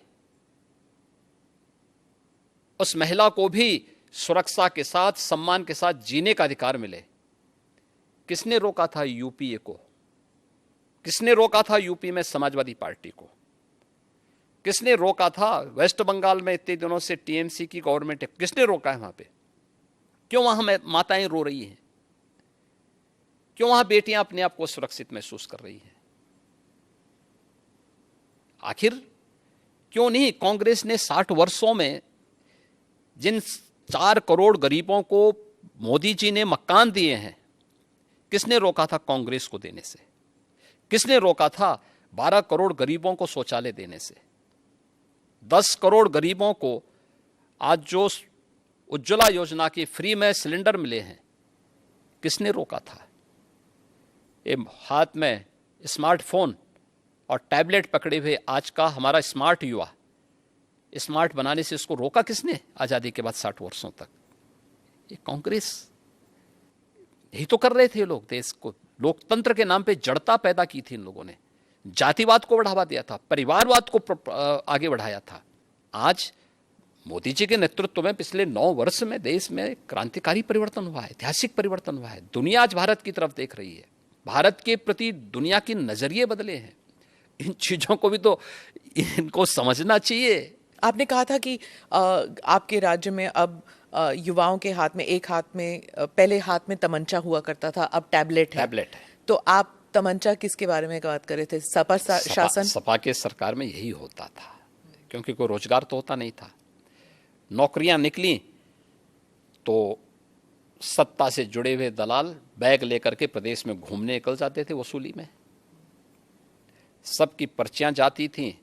उस महिला को भी सुरक्षा के साथ, सम्मान के साथ जीने का अधिकार मिले। किसने रोका था यूपीए को? किसने रोका था यूपी में समाजवादी पार्टी को? किसने रोका था वेस्ट बंगाल में इतने दिनों से टीएमसी की गवर्नमेंट है? किसने रोका है वहां पे? क्यों वहां माताएं रो रही हैं? क्यों वहां बेटियां अपने आप को सुरक्षित महसूस कर रही हैं? आखिर क्यों नहीं कांग्रेस ने 60 वर्षों में जिन 4 करोड़ गरीबों को मोदी जी ने मकान दिए हैं, किसने रोका था कांग्रेस को देने से? किसने रोका था 12 करोड़ गरीबों को शौचालय देने से? 10 करोड़ गरीबों को आज जो उज्ज्वला योजना की फ्री में सिलेंडर मिले हैं, किसने रोका था? ये हाथ में स्मार्टफोन और टैबलेट पकड़े हुए आज का हमारा स्मार्ट युवा, स्मार्ट बनाने से इसको रोका किसने आजादी के बाद 60 वर्षों तक? ये कांग्रेस। यही तो कर रहे थे लोग। देश को लोकतंत्र के नाम पे जड़ता पैदा की थी इन लोगों ने, जातिवाद को बढ़ावा दिया था, परिवारवाद को आगे बढ़ाया था। आज मोदी जी के नेतृत्व में पिछले 9 वर्ष में देश में क्रांतिकारी परिवर्तन हुआ है, ऐतिहासिक परिवर्तन हुआ है। दुनिया आज भारत की तरफ देख रही है, भारत के प्रति दुनिया के नजरिए बदले हैं। इन चीजों को भी तो इनको समझना चाहिए। आपने कहा था कि आपके राज्य में अब युवाओं के हाथ में, एक हाथ में, पहले हाथ में तमंचा हुआ करता था, अब टैबलेट है। तो आप तमंचा किसके बारे में बात कर रहे थे? सपा शासन? सपा के सरकार में यही होता था, क्योंकि कोई रोजगार तो होता नहीं था। नौकरियां निकली तो सत्ता से जुड़े हुए दलाल बैग लेकर के प्रदेश में घूमने निकल जाते थे वसूली में। सबकी पर्चियां जाती थी,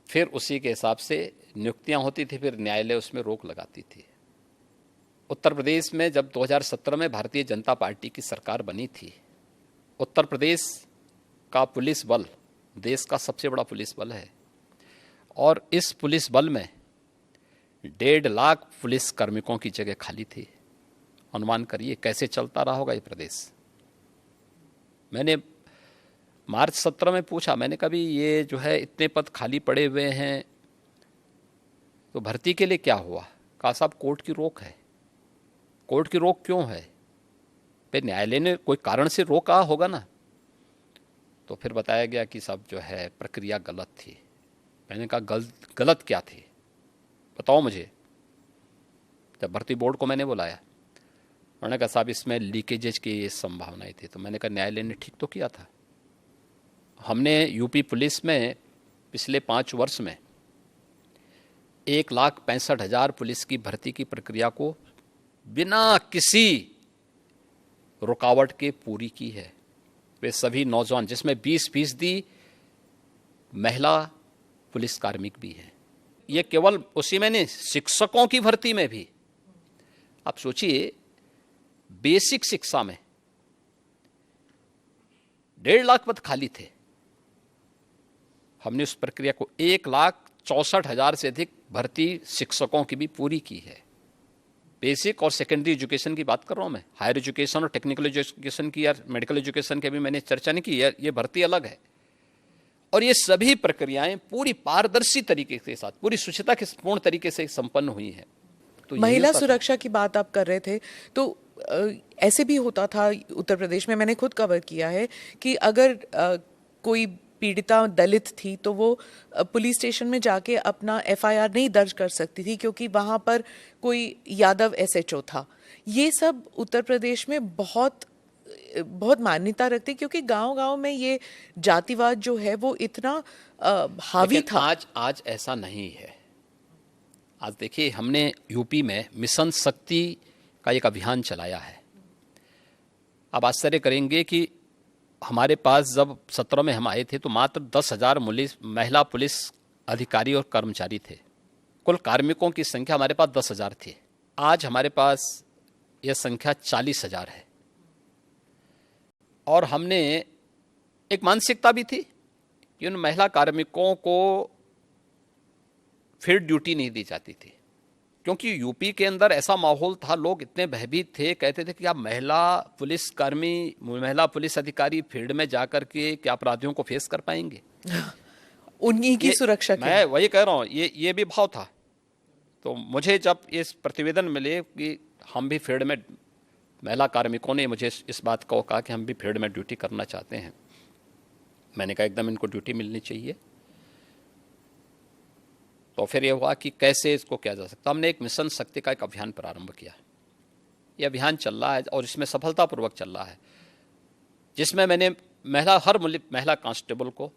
फिर उसी के हिसाब से नियुक्तियां होती थी, फिर न्यायालय उसमें रोक लगाती थी। उत्तर प्रदेश में जब 2017 में भारतीय जनता पार्टी की सरकार बनी थी, उत्तर प्रदेश का पुलिस बल देश का सबसे बड़ा पुलिस बल है, और इस पुलिस बल में 1.5 लाख पुलिस कार्मिकों की जगह खाली थी। अनुमान करिए कैसे चलता रहा होगा ये प्रदेश। मैंने मार्च 17 में पूछा, मैंने कहा भी ये जो है इतने पद खाली पड़े हुए हैं तो भर्ती के लिए क्या हुआ? कहा साहब कोर्ट की रोक है। कोर्ट की रोक क्यों है? फिर न्यायालय ने कोई कारण से रोका होगा ना। तो फिर बताया गया कि साहब जो है प्रक्रिया गलत थी। मैंने कहा गलत क्या थी बताओ मुझे। जब भर्ती बोर्ड को मैंने बुलाया, उन्होंने कहा साहब इसमें लीकेजेज की संभावनाएं थी। तो मैंने कहा न्यायालय ने ठीक तो किया था। हमने यूपी पुलिस में पिछले 5 वर्ष में 1,65,000 पुलिस की भर्ती की प्रक्रिया को बिना किसी रुकावट के पूरी की है। वे सभी नौजवान, जिसमें 20% महिला पुलिस कार्मिक भी हैं। ये केवल उसी में नहीं, शिक्षकों की भर्ती में भी। आप सोचिए बेसिक शिक्षा में 1.5 लाख पद खाली थे। हमने उस प्रक्रिया को 1,64,000 से अधिक भर्ती शिक्षकों की भी पूरी की है। बेसिक और सेकेंडरी एजुकेशन की बात कर रहा हूं मैं, हायर एजुकेशन और टेक्निकल एजुकेशन की या मेडिकल एजुकेशन की भी मैंने चर्चा नहीं की है, ये भर्ती अलग है। और ये सभी प्रक्रियाएं पूरी पारदर्शी तरीके के साथ, पूरी शुचिता के पूर्ण तरीके से संपन्न हुई है। तो महिला सुरक्षा की बात आप कर रहे थे, तो ऐसे भी होता था उत्तर प्रदेश में, मैंने खुद कवर किया है कि अगर कोई पीड़िता दलित थी तो वो पुलिस स्टेशन में जाके अपना एफआईआर नहीं दर्ज कर सकती थी क्योंकि वहां पर कोई यादव एसएचओ था। ये सब उत्तर प्रदेश में बहुत मान्यता रखती, क्योंकि गांव-गांव में ये जातिवाद जो है वो इतना हावी था। आज ऐसा नहीं है। आज देखिए, हमने यूपी में मिशन शक्ति का एक अभियान चलाया है। आप आश्चर्य करेंगे कि हमारे पास जब 17 में हम आए थे तो मात्र 10,000 महिला पुलिस अधिकारी और कर्मचारी थे। कुल कार्मिकों की संख्या हमारे पास 10,000 थी। आज हमारे पास यह संख्या 40,000 है। और हमने एक मानसिकता भी थी कि उन महिला कार्मिकों को फिर ड्यूटी नहीं दी जाती थी, क्योंकि यूपी के अंदर ऐसा माहौल था, लोग इतने भयभीत थे, कहते थे कि आप महिला पुलिसकर्मी, महिला पुलिस अधिकारी फील्ड में जाकर के क्या अपराधियों को फेस कर पाएंगे? उन्हीं की सुरक्षा के मैं वही कह रहा हूँ, ये भी भाव था। तो मुझे जब इस प्रतिवेदन मिले कि हम भी फील्ड में, महिला कार्मिकों ने मुझे इस बात को कहा कि हम भी फील्ड में ड्यूटी करना चाहते हैं, मैंने कहा एकदम इनको ड्यूटी मिलनी चाहिए। तो फिर ये हुआ कि कैसे इसको किया जा सकता। हमने एक मिशन शक्ति का एक अभियान प्रारंभ किया। ये अभियान चल रहा है और इसमें सफलतापूर्वक चल रहा है, जिसमें मैंने हर महिला कांस्टेबल को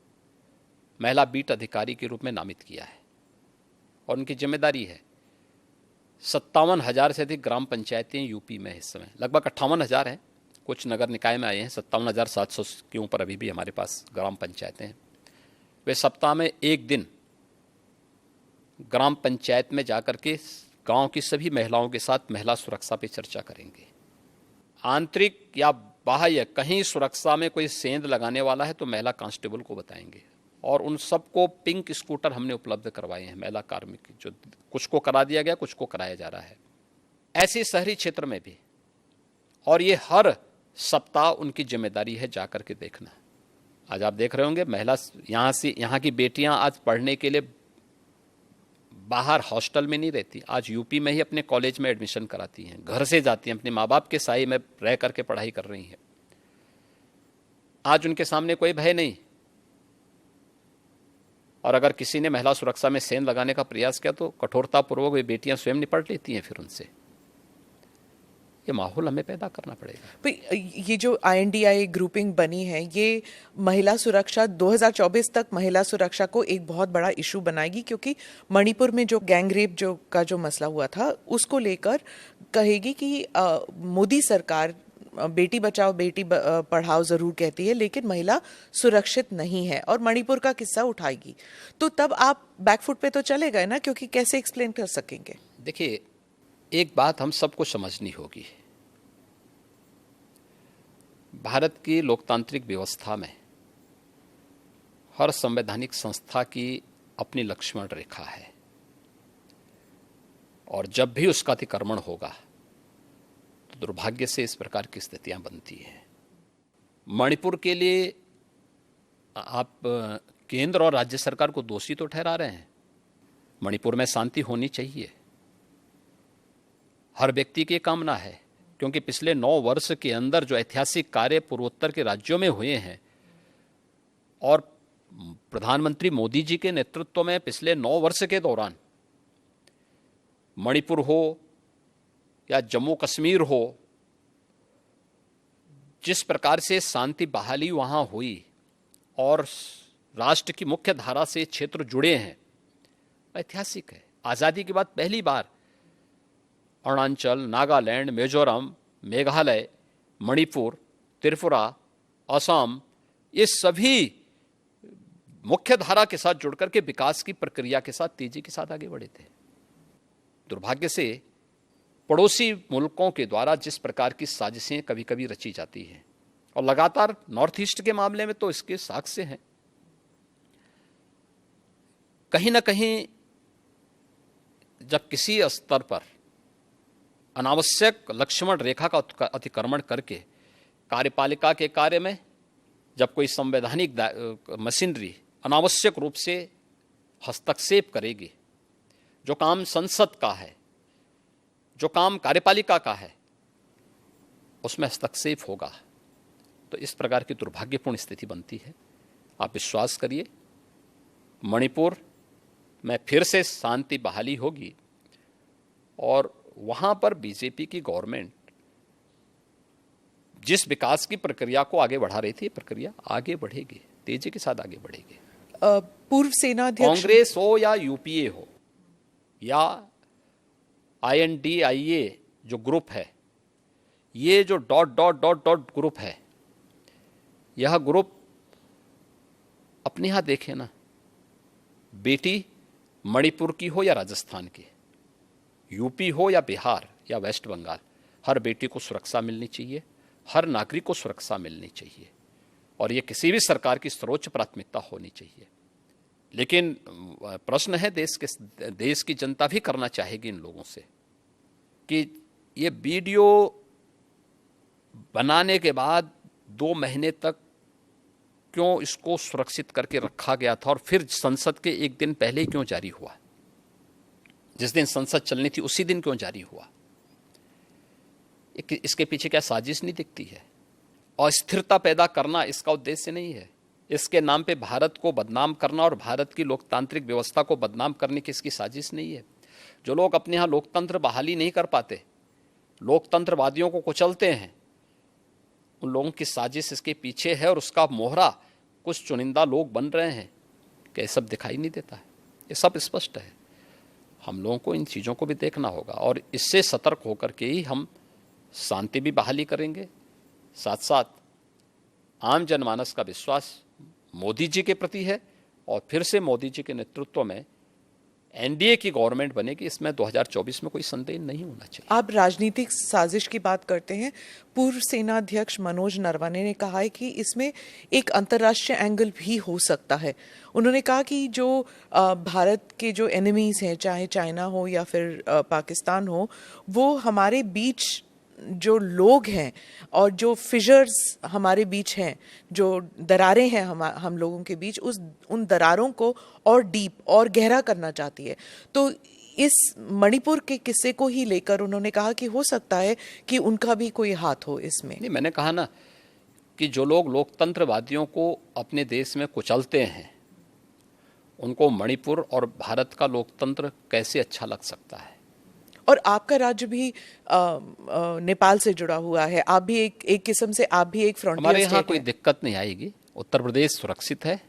महिला बीट अधिकारी के रूप में नामित किया है। और उनकी जिम्मेदारी है 57,000 से अधिक ग्राम पंचायतें यूपी में इस समय, लगभग 58,000 हैं, कुछ नगर निकाय में आए हैं, 57,700 के ऊपर अभी भी हमारे पास ग्राम पंचायतें हैं। वे सप्ताह में एक दिन ग्राम पंचायत में जाकर के गांव की सभी महिलाओं के साथ महिला सुरक्षा पे चर्चा करेंगे। आंतरिक या बाह्य कहीं सुरक्षा में कोई सेंध लगाने वाला है तो महिला कांस्टेबल को बताएंगे। और उन सबको पिंक स्कूटर हमने उपलब्ध करवाए हैं, महिला कार्मिक, जो कुछ को करा दिया गया, कुछ को कराया जा रहा है। ऐसे शहरी क्षेत्र में भी, और ये हर सप्ताह उनकी जिम्मेदारी है जाकर के देखना। आज आप देख रहे होंगे महिला यहाँ की बेटियां आज पढ़ने के लिए बाहर हॉस्टल में नहीं रहती, आज यूपी में ही अपने कॉलेज में एडमिशन कराती हैं, घर से जाती हैं, अपने माँ बाप के साए में रह करके पढ़ाई कर रही हैं। आज उनके सामने कोई भय नहीं। और अगर किसी ने महिला सुरक्षा में सेंध लगाने का प्रयास किया तो कठोरतापूर्वक वे बेटियां स्वयं निपट लेती हैं फिर उनसे। ये माहौल हमें पैदा करना पड़ेगा। ये जो INDI ग्रुपिंग बनी है, ये महिला सुरक्षा 2024 तक महिला सुरक्षा को एक बहुत बड़ा इशू बनाएगी, क्योंकि मणिपुर में जो गैंग रेप जो मसला हुआ था उसको लेकर कहेगी कि मोदी सरकार बेटी बचाओ बेटी पढ़ाओ जरूर कहती है, लेकिन महिला सुरक्षित नहीं है, और मणिपुर का किस्सा उठाएगी। तो तब आप बैकफुट पे तो चले गए ना, क्योंकि कैसे एक्सप्लेन कर सकेंगे? देखिए, एक बात हम सबको समझनी होगी, भारत की लोकतांत्रिक व्यवस्था में हर संवैधानिक संस्था की अपनी लक्ष्मण रेखा है, और जब भी उसका अतिक्रमण होगा तो दुर्भाग्य से इस प्रकार की स्थितियां बनती हैं। मणिपुर के लिए आप केंद्र और राज्य सरकार को दोषी तो ठहरा रहे हैं। मणिपुर में शांति होनी चाहिए, हर व्यक्ति की कामना है, क्योंकि पिछले 9 वर्ष के अंदर जो ऐतिहासिक कार्य पूर्वोत्तर के राज्यों में हुए हैं, और प्रधानमंत्री मोदी जी के नेतृत्व में पिछले 9 वर्ष के दौरान मणिपुर हो या जम्मू कश्मीर हो, जिस प्रकार से शांति बहाली वहां हुई और राष्ट्र की मुख्य धारा से क्षेत्र जुड़े हैं, ऐतिहासिक है। आज़ादी के बाद पहली बार अरुणाचल, नागालैंड, मिजोरम, मेघालय, मणिपुर, त्रिपुरा, असम, ये सभी मुख्य धारा के साथ जुड़कर के विकास की प्रक्रिया के साथ तेजी के साथ आगे बढ़े थे। दुर्भाग्य से पड़ोसी मुल्कों के द्वारा जिस प्रकार की साजिशें कभी कभी रची जाती हैं, और लगातार नॉर्थ ईस्ट के मामले में तो इसके साक्ष्य हैं। कहीं ना कहीं जब किसी स्तर पर अनावश्यक लक्ष्मण रेखा का अतिक्रमण करके कार्यपालिका के कार्य में जब कोई संवैधानिक मशीनरी अनावश्यक रूप से हस्तक्षेप करेगी, जो काम संसद का है, जो काम कार्यपालिका का है, उसमें हस्तक्षेप होगा, तो इस प्रकार की दुर्भाग्यपूर्ण स्थिति बनती है। आप विश्वास करिए, मणिपुर में फिर से शांति बहाली होगी और वहां पर बीजेपी की गवर्नमेंट जिस विकास की प्रक्रिया को आगे बढ़ा रही थी, प्रक्रिया आगे बढ़ेगी, तेजी के साथ आगे बढ़ेगी। पूर्व सेनाध्यक्ष कांग्रेस हो या यूपीए हो या INDIA जो ग्रुप है, ये जो ... ग्रुप है, यह ग्रुप अपने यहां देखे ना, बेटी मणिपुर की हो या राजस्थान की, यूपी हो या बिहार या वेस्ट बंगाल, हर बेटी को सुरक्षा मिलनी चाहिए, हर नागरिक को सुरक्षा मिलनी चाहिए, और ये किसी भी सरकार की सर्वोच्च प्राथमिकता होनी चाहिए। लेकिन प्रश्न है, देश की जनता भी करना चाहेगी इन लोगों से कि ये वीडियो बनाने के बाद 2 महीने तक क्यों इसको सुरक्षित करके रखा गया था, और फिर संसद के एक दिन पहले क्यों जारी हुआ, जिस दिन संसद चलनी थी उसी दिन क्यों जारी हुआ? इसके पीछे क्या साजिश नहीं दिखती है? अस्थिरता पैदा करना इसका उद्देश्य नहीं है। इसके नाम पे भारत को बदनाम करना और भारत की लोकतांत्रिक व्यवस्था को बदनाम करने की इसकी साजिश नहीं है। जो लोग अपने यहाँ लोकतंत्र बहाली नहीं कर पाते, लोकतंत्रवादियों को कुचलते हैं, उन लोगों की साजिश इसके पीछे है, और उसका मोहरा कुछ चुनिंदा लोग बन रहे हैं कि सब दिखाई नहीं देता है। ये सब स्पष्ट है। हम लोगों को इन चीज़ों को भी देखना होगा, और इससे सतर्क होकर के ही हम शांति भी बहाली करेंगे। साथ साथ आम जनमानस का विश्वास मोदी जी के प्रति है, और फिर से मोदी जी के नेतृत्व में NDA की गवर्नमेंट बनेगी, इसमें 2024 में कोई संदेह नहीं होना चाहिए। आप राजनीतिक साजिश की बात करते हैं। पूर्व सेनाध्यक्ष मनोज नरवणे ने कहा है कि इसमें एक अंतर्राष्ट्रीय एंगल भी हो सकता है। उन्होंने कहा कि जो भारत के जो एनिमीज हैं, चाहे चाइना हो या फिर पाकिस्तान हो, वो हमारे बीच जो लोग हैं और जो फिशर्स हमारे बीच हैं, जो दरारें हैं हम लोगों के बीच, उन दरारों को और डीप और गहरा करना चाहती है। तो इस मणिपुर के किस्से को ही लेकर उन्होंने कहा कि हो सकता है कि उनका भी कोई हाथ हो इसमें। नहीं, मैंने कहा ना कि जो लोग लोकतंत्रवादियों को अपने देश में कुचलते हैं, उनको मणिपुर और भारत का लोकतंत्र कैसे अच्छा लग सकता है? और आपका राज्य भी नेपाल से जुड़ा हुआ है, आप भी एक किस्म से आप भी एक फ्रंटियर हमारे यहाँ कोई दिक्कत नहीं आएगी। उत्तर प्रदेश सुरक्षित है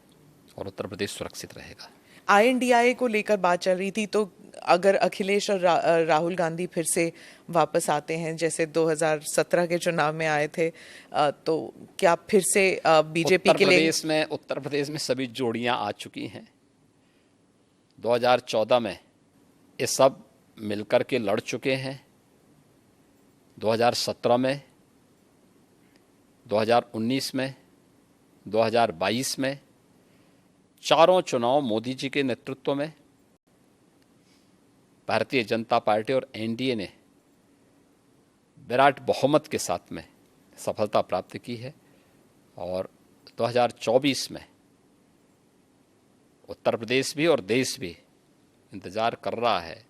और उत्तर प्रदेश सुरक्षित रहेगा। INDIA को लेकर बात चल रही थी, तो अगर अखिलेश और राहुल गांधी फिर से वापस आते हैं जैसे 2017 के चुनाव में आए थे, तो क्या फिर से बीजेपी के लिए? उत्तर प्रदेश में सभी जोड़ियां आ चुकी हैं। 2014 में ये सब मिलकर के लड़ चुके हैं, 2017 में, 2019 में, 2022 में, चारों चुनाव मोदी जी के नेतृत्व में भारतीय जनता पार्टी और NDA ने विराट बहुमत के साथ में सफलता प्राप्त की है। और 2024 में उत्तर प्रदेश भी और देश भी इंतजार कर रहा है।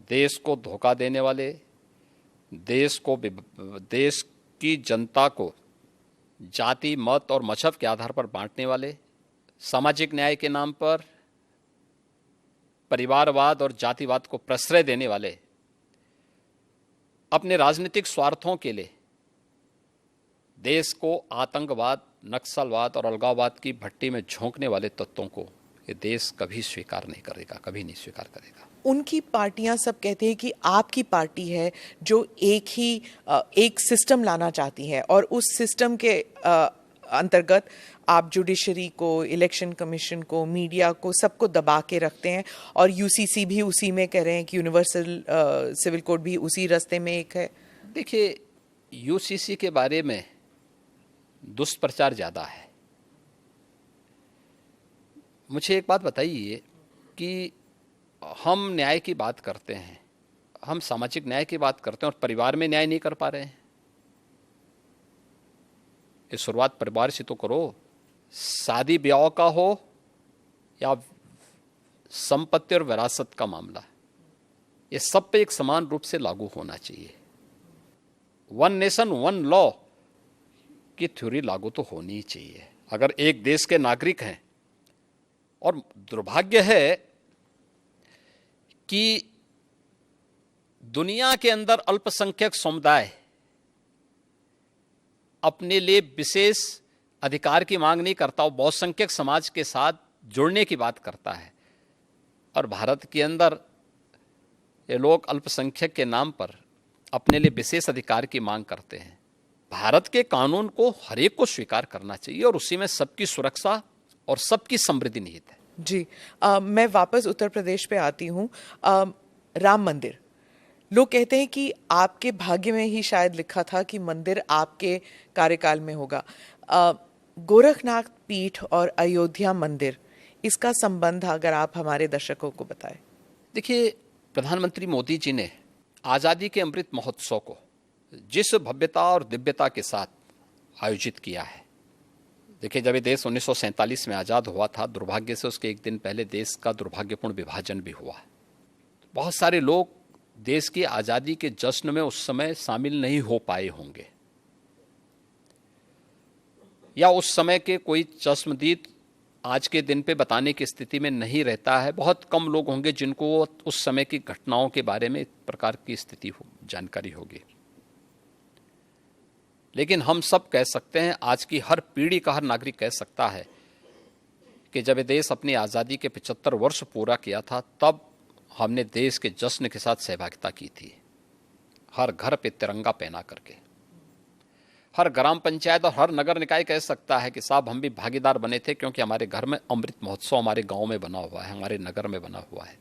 देश को धोखा देने वाले, देश की जनता को जाति, मत और मजहब के आधार पर बांटने वाले, सामाजिक न्याय के नाम पर परिवारवाद और जातिवाद को प्रश्रय देने वाले, अपने राजनीतिक स्वार्थों के लिए देश को आतंकवाद, नक्सलवाद और अलगाववाद की भट्टी में झोंकने वाले तत्वों को ये देश कभी स्वीकार नहीं करेगा, कभी नहीं स्वीकार करेगा। उनकी पार्टियां सब कहती हैं कि आपकी पार्टी है जो एक सिस्टम लाना चाहती है, और उस सिस्टम के अंतर्गत आप जुडिशरी को, इलेक्शन कमीशन को, मीडिया को, सबको दबा के रखते हैं और यूसीसी भी उसी में कह रहे हैं कि यूनिवर्सल सिविल कोड भी उसी रास्ते में एक है। देखिए, यूसीसी के बारे में दुष्प्रचार ज़्यादा है। मुझे एक बात बताइए कि हम न्याय की बात करते हैं, हम सामाजिक न्याय की बात करते हैं और परिवार में न्याय नहीं कर पा रहे हैं। ये शुरुआत परिवार से तो करो। शादी ब्याह का हो या संपत्ति और विरासत का मामला, ये सब पे एक समान रूप से लागू होना चाहिए। वन नेशन वन लॉ की थ्योरी लागू तो होनी ही चाहिए अगर एक देश के नागरिक हैं। और दुर्भाग्य है कि दुनिया के अंदर अल्पसंख्यक समुदाय अपने लिए विशेष अधिकार की मांग नहीं करता, वो बहुसंख्यक समाज के साथ जुड़ने की बात करता है। और भारत के अंदर ये लोग अल्पसंख्यक के नाम पर अपने लिए विशेष अधिकार की मांग करते हैं। भारत के कानून को हरेक को स्वीकार करना चाहिए और उसी में सबकी सुरक्षा और सबकी समृद्धि निहित है। जी, मैं वापस उत्तर प्रदेश पे आती हूँ। राम मंदिर, लोग कहते हैं कि आपके भाग्य में ही शायद लिखा था कि मंदिर आपके कार्यकाल में होगा। गोरखनाथ पीठ और अयोध्या मंदिर, इसका संबंध अगर आप हमारे दर्शकों को बताएं। देखिए, प्रधानमंत्री मोदी जी ने आज़ादी के अमृत महोत्सव को जिस भव्यता और दिव्यता के साथ आयोजित किया है, देखिए जब ये देश 1947 में आज़ाद हुआ था, दुर्भाग्य से उसके एक दिन पहले देश का दुर्भाग्यपूर्ण विभाजन भी हुआ। बहुत सारे लोग देश की आज़ादी के जश्न में उस समय शामिल नहीं हो पाए होंगे, या उस समय के कोई चश्मदीद आज के दिन पे बताने की स्थिति में नहीं रहता है। बहुत कम लोग होंगे जिनको उस समय की घटनाओं के बारे में इस प्रकार की स्थिति जानकारी होगी। लेकिन हम सब कह सकते हैं, आज की हर पीढ़ी का हर नागरिक कह सकता है कि जब ये देश अपनी आज़ादी के 75 वर्ष पूरा किया था, तब हमने देश के जश्न के साथ सहभागिता की थी। हर घर पे तिरंगा पहना करके, हर ग्राम पंचायत और हर नगर निकाय कह सकता है कि साहब हम भी भागीदार बने थे, क्योंकि हमारे घर में अमृत महोत्सव हमारे गांव में बना हुआ है, हमारे नगर में बना हुआ है।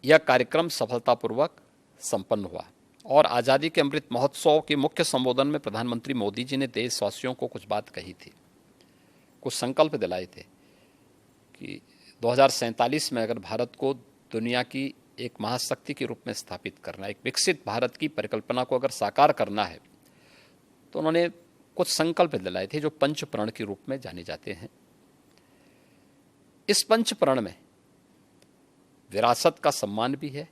यह कार्यक्रम सफलतापूर्वक संपन्न हुआ और आज़ादी के अमृत महोत्सव के मुख्य संबोधन में प्रधानमंत्री मोदी जी ने देशवासियों को कुछ बात कही थी, कुछ संकल्प दिलाए थे कि 2047 में अगर भारत को दुनिया की एक महाशक्ति के रूप में स्थापित करना, एक विकसित भारत की परिकल्पना को अगर साकार करना है, तो उन्होंने कुछ संकल्प दिलाए थे जो पंच प्रण के रूप में जाने जाते हैं। इस पंच प्रण में विरासत का सम्मान भी है,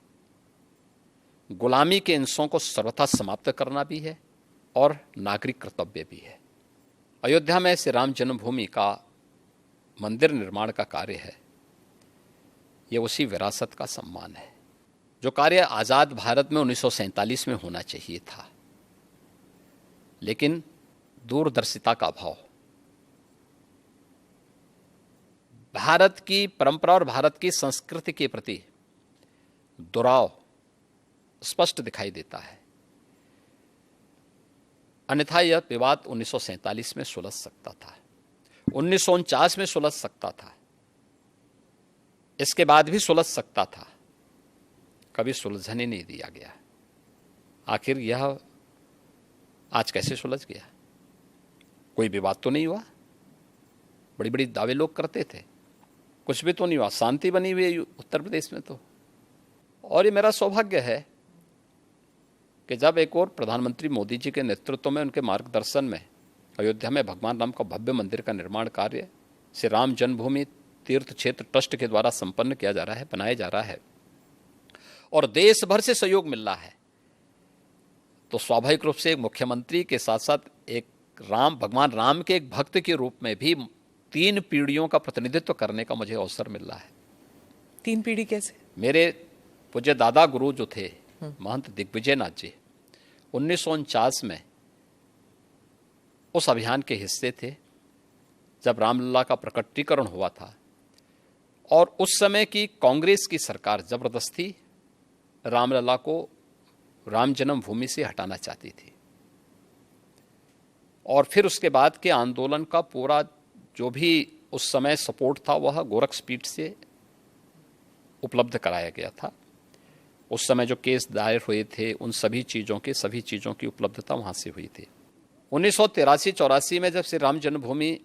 गुलामी के अंशों को सर्वथा समाप्त करना भी है और नागरिक कर्तव्य भी है। अयोध्या में श्री राम जन्मभूमि का मंदिर निर्माण का कार्य है, ये उसी विरासत का सम्मान है जो कार्य आज़ाद भारत में 1947 में होना चाहिए था। लेकिन दूरदर्शिता का अभाव, भारत की परंपरा और भारत की संस्कृति के प्रति दुराव स्पष्ट दिखाई देता है। अन्यथा यह विवाद 1947 में सुलझ सकता था, 1949 में सुलझ सकता था, इसके बाद भी सुलझ सकता था, कभी सुलझने नहीं दिया गया। आखिर यह आज कैसे सुलझ गया? कोई विवाद तो नहीं हुआ, बड़ी बड़ी दावे लोग करते थे, कुछ भी तो नहीं हुआ, शांति बनी हुई है उत्तर प्रदेश में तो। और ये मेरा सौभाग्य है कि जब एक और प्रधानमंत्री मोदी जी के नेतृत्व में, उनके मार्गदर्शन में अयोध्या में भगवान राम का भव्य मंदिर का निर्माण कार्य श्री राम जन्मभूमि तीर्थ क्षेत्र ट्रस्ट के द्वारा संपन्न किया जा रहा है, बनाया जा रहा है और देश भर से सहयोग मिल रहा है, तो स्वाभाविक रूप से एक मुख्यमंत्री के साथ साथ एक भगवान राम के एक भक्त के रूप में भी 3 पीढ़ियों का प्रतिनिधित्व करने का मुझे अवसर मिल रहा है। 3 पीढ़ी कैसे? मेरे पूज्य दादा गुरु जो थे महंत दिग्विजय नाथ जी, 1949 में उस अभियान के हिस्से थे जब रामलला का प्रकटीकरण हुआ था और उस समय की कांग्रेस की सरकार जबरदस्ती रामलला को राम जन्मभूमि से हटाना चाहती थी और फिर उसके बाद के आंदोलन का पूरा जो भी उस समय सपोर्ट था वह गोरखपीठ से उपलब्ध कराया गया था। उस समय जो केस दायर हुए थे उन सभी चीज़ों की उपलब्धता वहाँ से हुई थी। 1983-84 में जब श्री राम जन्मभूमि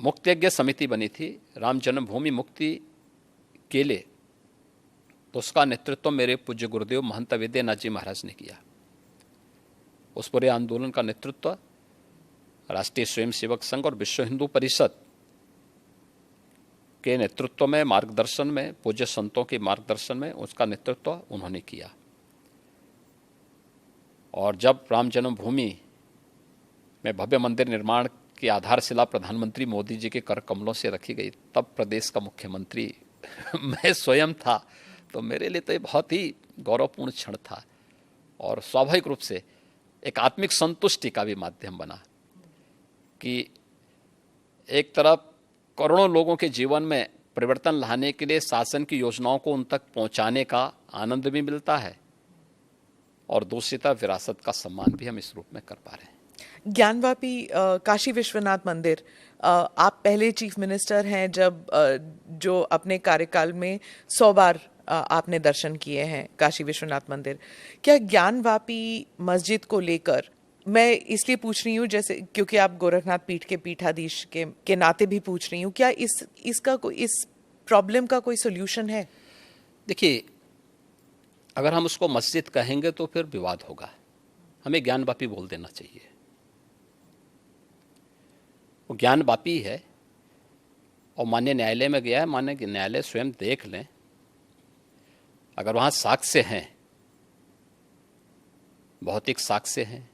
मुक्तियज्ञ समिति बनी थी, राम जन्मभूमि मुक्ति के लिए, तो उसका नेतृत्व मेरे पूज्य गुरुदेव महंत विद्यानाथ जी महाराज ने किया। उस पूरे आंदोलन का नेतृत्व राष्ट्रीय स्वयंसेवक संघ और विश्व हिंदू परिषद के नेतृत्व में, मार्गदर्शन में, पूज्य संतों के मार्गदर्शन में उसका नेतृत्व उन्होंने किया। और जब राम जन्मभूमि में भव्य मंदिर निर्माण की आधारशिला प्रधानमंत्री मोदी जी के कर कमलों से रखी गई, तब प्रदेश का मुख्यमंत्री मैं स्वयं था। तो मेरे लिए तो ये बहुत ही गौरवपूर्ण क्षण था और स्वाभाविक रूप से एक आत्मिक संतुष्टि का भी माध्यम बना कि एक तरफ करोड़ों लोगों के जीवन में परिवर्तन लाने के लिए शासन की योजनाओं को उन तक पहुंचाने का आनंद भी मिलता है और दूसरी तरफ विरासत का सम्मान भी हम इस रूप में कर पा रहे हैं। ज्ञानवापी काशी विश्वनाथ मंदिर, आप पहले चीफ मिनिस्टर हैं जब जो अपने कार्यकाल में 100 बार आपने दर्शन किए हैं काशी विश्वनाथ मंदिर। क्या ज्ञानवापी मस्जिद को लेकर, मैं इसलिए पूछ रही हूँ जैसे क्योंकि आप गोरखनाथ पीठ के पीठाधीश के नाते भी पूछ रही हूँ, क्या इस प्रॉब्लम का कोई सोल्यूशन है? देखिए, अगर हम उसको मस्जिद कहेंगे तो फिर विवाद होगा, हमें ज्ञानवापी बोल देना चाहिए। वो ज्ञानवापी है और माननीय न्यायालय में गया है, माननीय न्यायालय स्वयं देख लें, अगर वहाँ साक्ष्य हैं, भौतिक साक्ष्य हैं,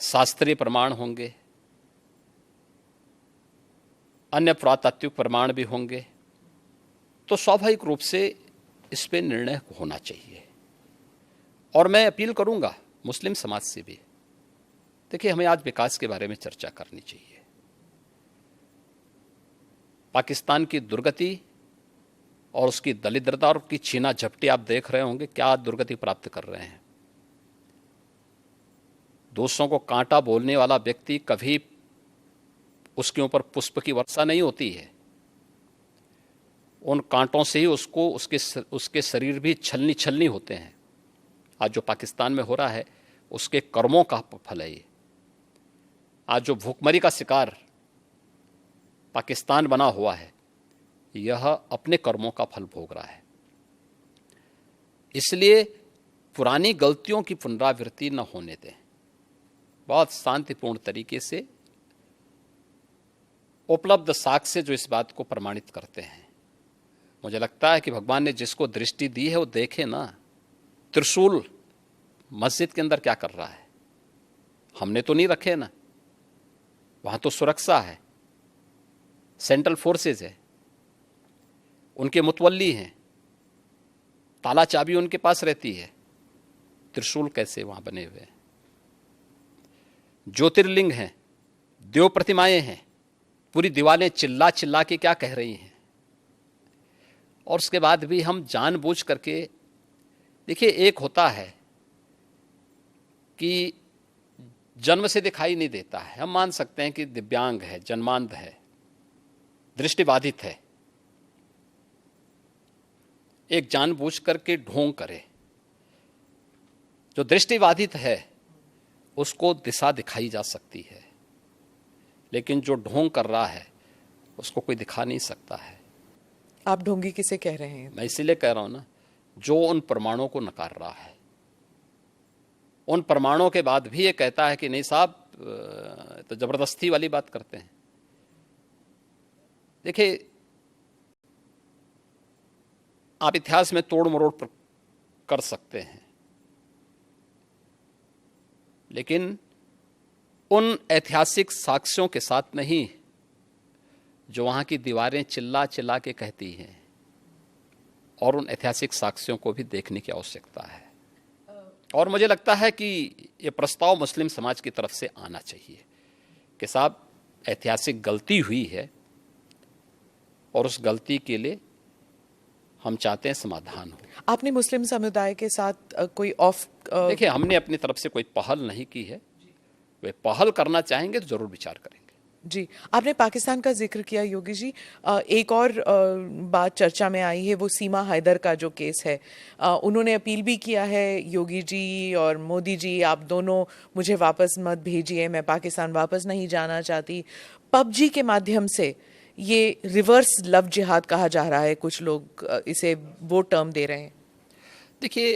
शास्त्रीय प्रमाण होंगे, अन्य पुरातात्विक प्रमाण भी होंगे, तो स्वाभाविक रूप से इस पे निर्णय होना चाहिए। और मैं अपील करूंगा मुस्लिम समाज से भी, देखिए हमें आज विकास के बारे में चर्चा करनी चाहिए। पाकिस्तान की दुर्गति और उसकी दलिद्रता और उसकी छीना झपटी आप देख रहे होंगे, क्या दुर्गति प्राप्त कर रहे हैं। दूसरों को कांटा बोलने वाला व्यक्ति कभी उसके ऊपर पुष्प की वर्षा नहीं होती है, उन कांटों से ही उसको उसके शरीर भी छलनी छलनी होते हैं। आज जो पाकिस्तान में हो रहा है उसके कर्मों का फल है ये। आज जो भूखमरी का शिकार पाकिस्तान बना हुआ है, यह अपने कर्मों का फल भोग रहा है। इसलिए पुरानी गलतियों की पुनरावृत्ति न होने दें, बहुत शांतिपूर्ण तरीके से उपलब्ध साक्ष्य जो इस बात को प्रमाणित करते हैं। मुझे लगता है कि भगवान ने जिसको दृष्टि दी है वो देखे ना, त्रिशूल मस्जिद के अंदर क्या कर रहा है, हमने तो नहीं रखे ना, वहां तो सुरक्षा है, सेंट्रल फोर्सेज है, उनके मुतवल्ली हैं, ताला चाबी उनके पास रहती है, त्रिशूल कैसे वहां बने हुए हैं। ज्योतिर्लिंग हैं, देव प्रतिमाएं हैं, पूरी दीवारें चिल्ला चिल्ला के क्या कह रही हैं। और उसके बाद भी हम जानबूझ करके, देखिए एक होता है कि जन्म से दिखाई नहीं देता है, हम मान सकते हैं कि दिव्यांग है, जन्मांध है, दृष्टिबाधित है, एक जानबूझ करके ढोंग करे। जो दृष्टिबाधित है उसको दिशा दिखाई जा सकती है, लेकिन जो ढोंग कर रहा है उसको कोई दिखा नहीं सकता है। आप ढोंगी किसे कह रहे हैं? मैं इसीलिए कह रहा हूं ना, जो उन प्रमाणों को नकार रहा है, उन प्रमाणों के बाद भी ये कहता है कि नहीं साहब, तो जबरदस्ती वाली बात करते हैं। देखिए, आप इतिहास में तोड़ मरोड़ कर सकते हैं, लेकिन उन ऐतिहासिक साक्ष्यों के साथ नहीं जो वहां की दीवारें चिल्ला चिल्ला के कहती हैं, और उन ऐतिहासिक साक्ष्यों को भी देखने की आवश्यकता है। और मुझे लगता है कि ये प्रस्ताव मुस्लिम समाज की तरफ से आना चाहिए कि साहब ऐतिहासिक गलती हुई है और उस गलती के लिए हम चाहते हैं समाधान हो। आपने मुस्लिम समुदाय के साथ कोई ऑफ देखिए, हमने अपनी तरफ से कोई पहल नहीं की है। वे पहल करना चाहेंगे तो जरूर विचार करेंगे। जी, आपने पाकिस्तान का जिक्र किया योगी जी। एक और बात चर्चा में आई है, वो सीमा हैदर का जो केस है। उन्होंने अपील भी किया है, योगी जी और मोदी जी, आप दोनों मुझे वापस मत भेजिए, मैं पाकिस्तान वापस नहीं जाना चाहती। पबजी के माध्यम से ये रिवर्स लव जिहाद कहा जा रहा है, कुछ लोग इसे वो टर्म दे रहे हैं। देखिए,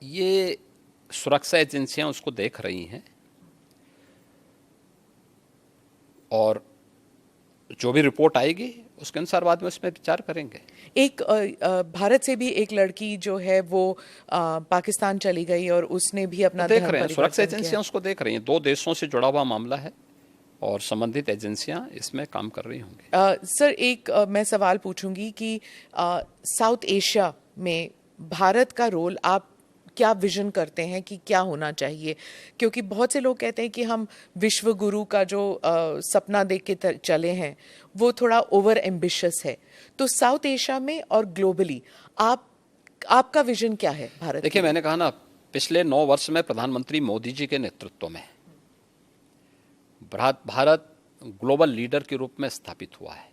ये सुरक्षा एजेंसियां उसको देख रही हैं और जो भी रिपोर्ट आएगी उसके अनुसार बाद में उसमें विचार करेंगे। एक भारत से भी एक लड़की जो है वो पाकिस्तान चली गई और उसने भी अपना देख धर्म रहे हैं, सुरक्षा परिवर्तन किया। एजेंसियां उसको देख रही हैं। 2 देशों से जुड़ा हुआ मामला है और संबंधित एजेंसियां इसमें काम कर रही होंगी। सर, एक मैं सवाल पूछूंगी कि साउथ एशिया में भारत का रोल आप क्या विजन करते हैं कि क्या होना चाहिए? क्योंकि बहुत से लोग कहते हैं कि हम विश्व गुरु का जो सपना देख के चले हैं वो थोड़ा ओवर एम्बिशियस है। तो साउथ एशिया में और ग्लोबली आपका विजन क्या है भारत? देखिए, मैंने कहा ना, पिछले 9 वर्ष में प्रधानमंत्री मोदी जी के नेतृत्व में भारत ग्लोबल लीडर के रूप में स्थापित हुआ है।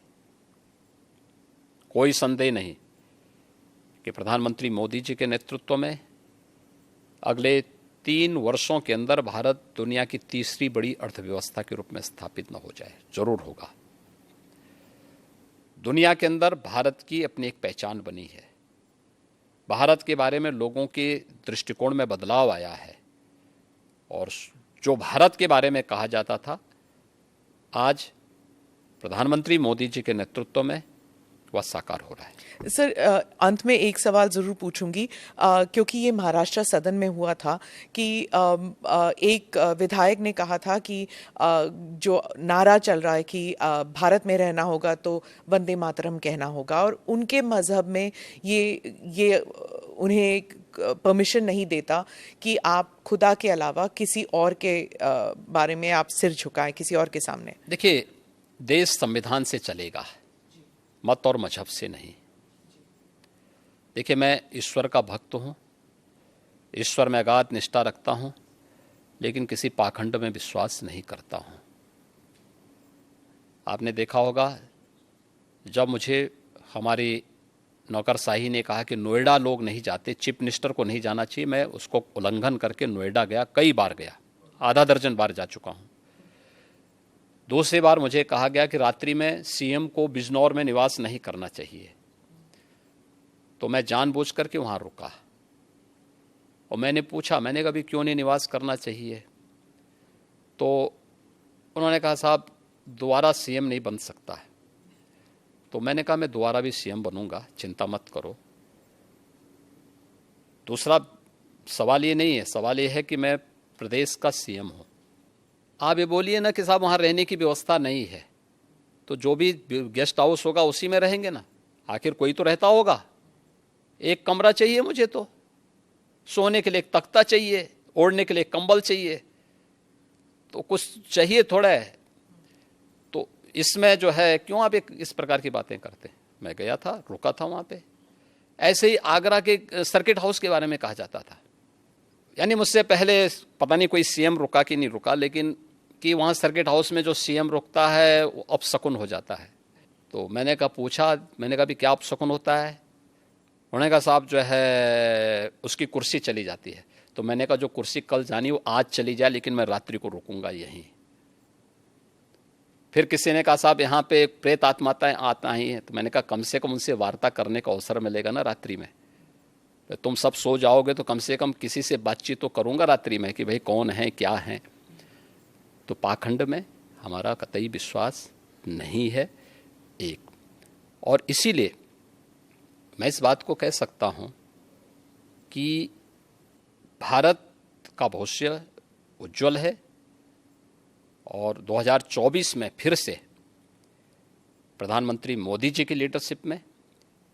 कोई संदेह नहीं कि प्रधानमंत्री मोदी जी के नेतृत्व में अगले 3 वर्षों के अंदर भारत दुनिया की तीसरी बड़ी अर्थव्यवस्था के रूप में स्थापित न हो जाए, जरूर होगा। दुनिया के अंदर भारत की अपनी एक पहचान बनी है। भारत के बारे में लोगों के दृष्टिकोण में बदलाव आया है और जो भारत के बारे में कहा जाता था, आज प्रधानमंत्री मोदी जी के नेतृत्व में वह साकार हो रहा है। सर, अंत में एक सवाल ज़रूर पूछूंगी, क्योंकि ये महाराष्ट्र सदन में हुआ था कि एक विधायक ने कहा था कि जो नारा चल रहा है कि भारत में रहना होगा तो वंदे मातरम कहना होगा, और उनके मजहब में ये उन्हें परमिशन नहीं देता कि आप खुदा के अलावा किसी और के बारे में आप सिर झुकाएं, किसी और के सामने। देखिए, देश संविधान से चलेगा, मत और मजहब से नहीं। देखिए, मैं ईश्वर का भक्त हूँ, ईश्वर में अगाध निष्ठा रखता हूँ, लेकिन किसी पाखंड में विश्वास नहीं करता हूँ। आपने देखा होगा, जब मुझे हमारी नौकरशाही ने कहा कि नोएडा लोग नहीं जाते, चीफ मिनिस्टर को नहीं जाना चाहिए, मैं उसको उल्लंघन करके नोएडा गया, कई बार गया, आधा दर्जन बार जा चुका हूँ। दूसरी बार मुझे कहा गया कि रात्रि में सीएम को बिजनौर में निवास नहीं करना चाहिए, तो मैं जानबूझ करके वहाँ रुका और मैंने पूछा, मैंने कहा भी क्यों नहीं निवास करना चाहिए? तो उन्होंने कहा, साहब दोबारा सीएम नहीं बन सकता है। तो मैंने कहा, मैं दोबारा भी सीएम बनूंगा, चिंता मत करो। दूसरा सवाल ये नहीं है, सवाल ये है कि मैं प्रदेश का सीएम हूँ। आप ये बोलिए ना कि साहब वहाँ रहने की व्यवस्था नहीं है, तो जो भी गेस्ट हाउस होगा उसी में रहेंगे ना, आखिर कोई तो रहता होगा। एक कमरा चाहिए मुझे, तो सोने के लिए एक तख्ता चाहिए, ओढ़ने के लिए कंबल चाहिए, तो कुछ चाहिए थोड़ा है। तो इसमें जो है, क्यों आप इस प्रकार की बातें करते हैं? मैं गया था, रुका था वहाँ पे। ऐसे ही आगरा के सर्किट हाउस के बारे में कहा जाता था, यानी मुझसे पहले पता नहीं कोई सीएम रुका कि नहीं रुका, लेकिन कि वहाँ सर्किट हाउस में जो सीएम रुकता है वो अपशकुन हो जाता है। तो मैंने कहा भी क्या अपशकुन होता है? उन्होंने कहा, साहब जो है उसकी कुर्सी चली जाती है। तो मैंने कहा, जो कुर्सी कल जानी वो आज चली जाए, लेकिन मैं रात्रि को रुकूंगा यहीं। फिर किसी ने कहा, साहब यहाँ पे प्रेत आत्माएं आता ही हैं। तो मैंने कहा, कम से कम उनसे वार्ता करने का अवसर मिलेगा ना रात्रि में। तो तुम सब सो जाओगे तो कम से कम किसी से बातचीत तो करूँगा रात्रि में कि भाई कौन है, क्या है। तो पाखंड में हमारा कतई विश्वास नहीं है एक, और इसीलिए मैं इस बात को कह सकता हूँ कि भारत का भविष्य उज्जवल है और 2024 में फिर से प्रधानमंत्री मोदी जी की लीडरशिप में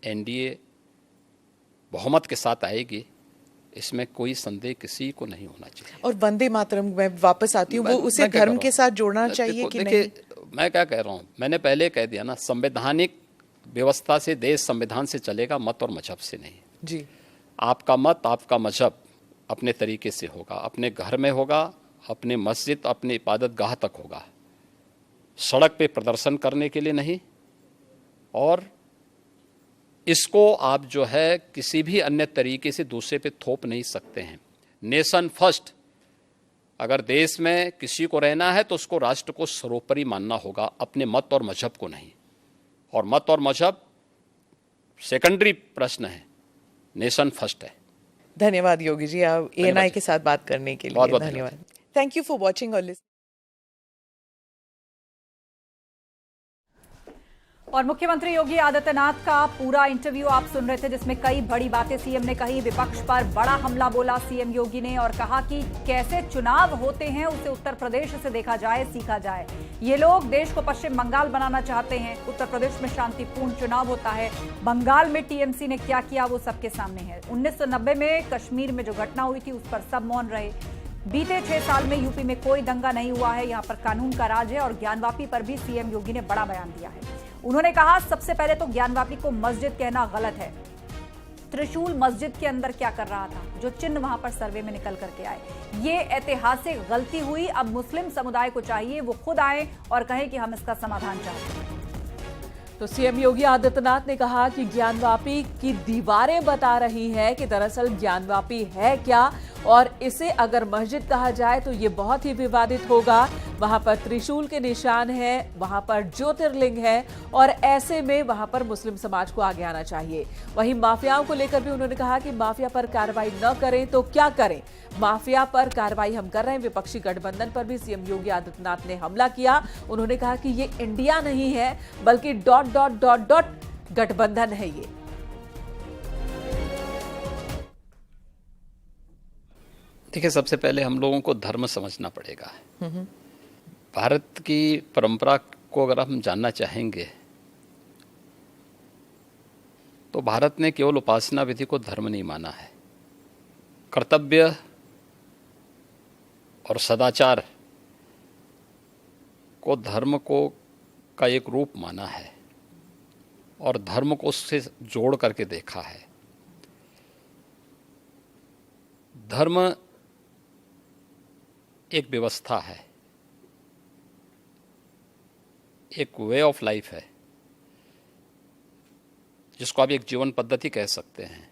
एनडीए बहुमत के साथ आएगी, इसमें कोई संदेह किसी को नहीं होना चाहिए। और वंदे मातरम में वापस आती हूँ, वो उसे धर्म के साथ जोड़ना चाहिए कि नहीं? मैं क्या कह रहा हूँ, मैंने पहले कह दिया ना, संवैधानिक व्यवस्था से, देश संविधान से चलेगा, मत और मजहब से नहीं। जी, आपका मत, आपका मजहब अपने तरीके से होगा, अपने घर में होगा, अपने मस्जिद, अपने इबादत गाह तक होगा, सड़क पे प्रदर्शन करने के लिए नहीं। और इसको आप जो है किसी भी अन्य तरीके से दूसरे पे थोप नहीं सकते हैं। नेशन फर्स्ट, अगर देश में किसी को रहना है तो उसको राष्ट्र को सर्वोपरि मानना होगा, अपने मत और मजहब को नहीं। और मत और मजहब सेकेंडरी प्रश्न है, नेशन फर्स्ट है। धन्यवाद योगी जी, आप ANI के साथ बात करने के लिए। बहुत धन्यवाद। थैंक यू फॉर वॉचिंग और लिसनिंग। और मुख्यमंत्री योगी आदित्यनाथ का पूरा इंटरव्यू आप सुन रहे थे, जिसमें कई बड़ी बातें सीएम ने कही। विपक्ष पर बड़ा हमला बोला सीएम योगी ने और कहा कि कैसे चुनाव होते हैं उसे उत्तर प्रदेश से देखा जाए, सीखा जाए। ये लोग देश को पश्चिम बंगाल बनाना चाहते हैं। उत्तर प्रदेश में शांतिपूर्ण चुनाव होता है। बंगाल में टीएमसी ने क्या किया वो सबके सामने है। 1990 में कश्मीर में जो घटना हुई थी उस पर सब मौन रहे। बीते 6 साल में यूपी में कोई दंगा नहीं हुआ है। यहाँ पर कानून का राज है। और ज्ञानवापी पर भी सीएम योगी ने बड़ा बयान दिया है। उन्होंने कहा, सबसे पहले तो ज्ञानवापी को मस्जिद कहना गलत है। त्रिशूल मस्जिद के अंदर क्या कर रहा था, जो चिन्ह वहां पर सर्वे में निकल करके आए, ये ऐतिहासिक गलती हुई। अब मुस्लिम समुदाय को चाहिए वो खुद आए और कहें कि हम इसका समाधान चाहते हैं। तो सीएम योगी आदित्यनाथ ने कहा कि ज्ञानवापी की दीवारें बता रही है कि दरअसल ज्ञानवापी है क्या, और इसे अगर मस्जिद कहा जाए तो ये बहुत ही विवादित होगा। वहां पर त्रिशूल के निशान है, वहां पर ज्योतिर्लिंग है, और ऐसे में वहां पर मुस्लिम समाज को आगे आना चाहिए। वहीं माफियाओं को लेकर भी उन्होंने कहा कि माफिया पर कार्रवाई न करें तो क्या करें, माफिया पर कार्रवाई हम कर रहे हैं। विपक्षी गठबंधन पर भी सीएम योगी आदित्यनाथ ने हमला किया। उन्होंने कहा कि ये इंडिया नहीं है बल्कि ... गठबंधन है ये। देखिए, सबसे पहले हम लोगों को धर्म समझना पड़ेगा। भारत की परंपरा को अगर हम जानना चाहेंगे तो भारत ने केवल उपासना विधि को धर्म नहीं माना है, कर्तव्य और सदाचार को धर्म को का एक रूप माना है और धर्म को उससे जोड़ करके देखा है। धर्म एक व्यवस्था है, एक वे ऑफ लाइफ है, जिसको आप एक जीवन पद्धति कह सकते हैं।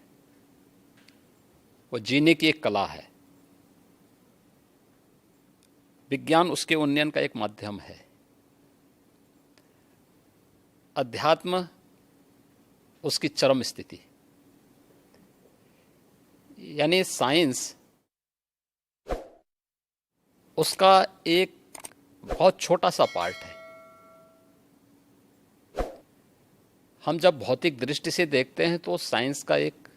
वो जीने की एक कला है। विज्ञान उसके उन्नयन का एक माध्यम है। अध्यात्म उसकी चरम स्थिति, यानी साइंस उसका एक बहुत छोटा सा पार्ट है। हम जब भौतिक दृष्टि से देखते हैं तो साइंस का एक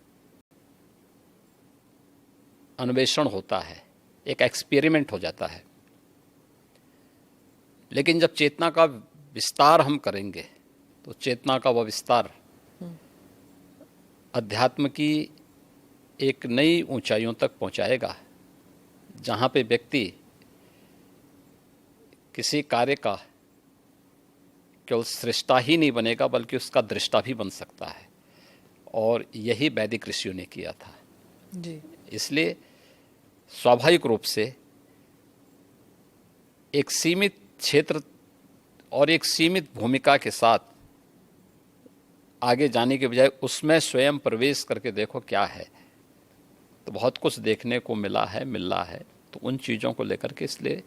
अन्वेषण होता है, एक एक्सपेरिमेंट हो जाता है। लेकिन जब चेतना का विस्तार हम करेंगे तो चेतना का वह विस्तार अध्यात्म की एक नई ऊंचाइयों तक पहुंचाएगा, जहां पे व्यक्ति किसी कार्य का केवल सृष्टा ही नहीं बनेगा बल्कि उसका दृष्टा भी बन सकता है। और यही वैदिक ऋषियों ने किया था जी। इसलिए स्वाभाविक रूप से एक सीमित क्षेत्र और एक सीमित भूमिका के साथ आगे जाने के बजाय उसमें स्वयं प्रवेश करके देखो क्या है, तो बहुत कुछ देखने को मिल रहा है। तो उन चीज़ों को लेकर के इसलिए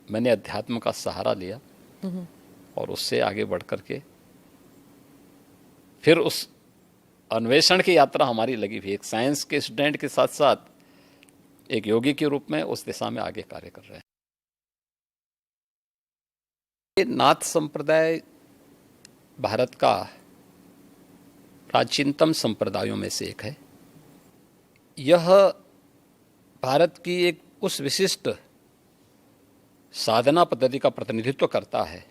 मैंने अध्यात्म का सहारा लिया और उससे आगे बढ़ करके फिर उस अन्वेषण की यात्रा हमारी लगी हुई। एक साइंस के स्टूडेंट के साथ साथ एक योगी के रूप में उस दिशा में आगे कार्य कर रहे हैं। नाथ संप्रदाय भारत का प्राचीनतम संप्रदायों में से एक है। यह भारत की एक उस विशिष्ट साधना पद्धति का प्रतिनिधित्व करता है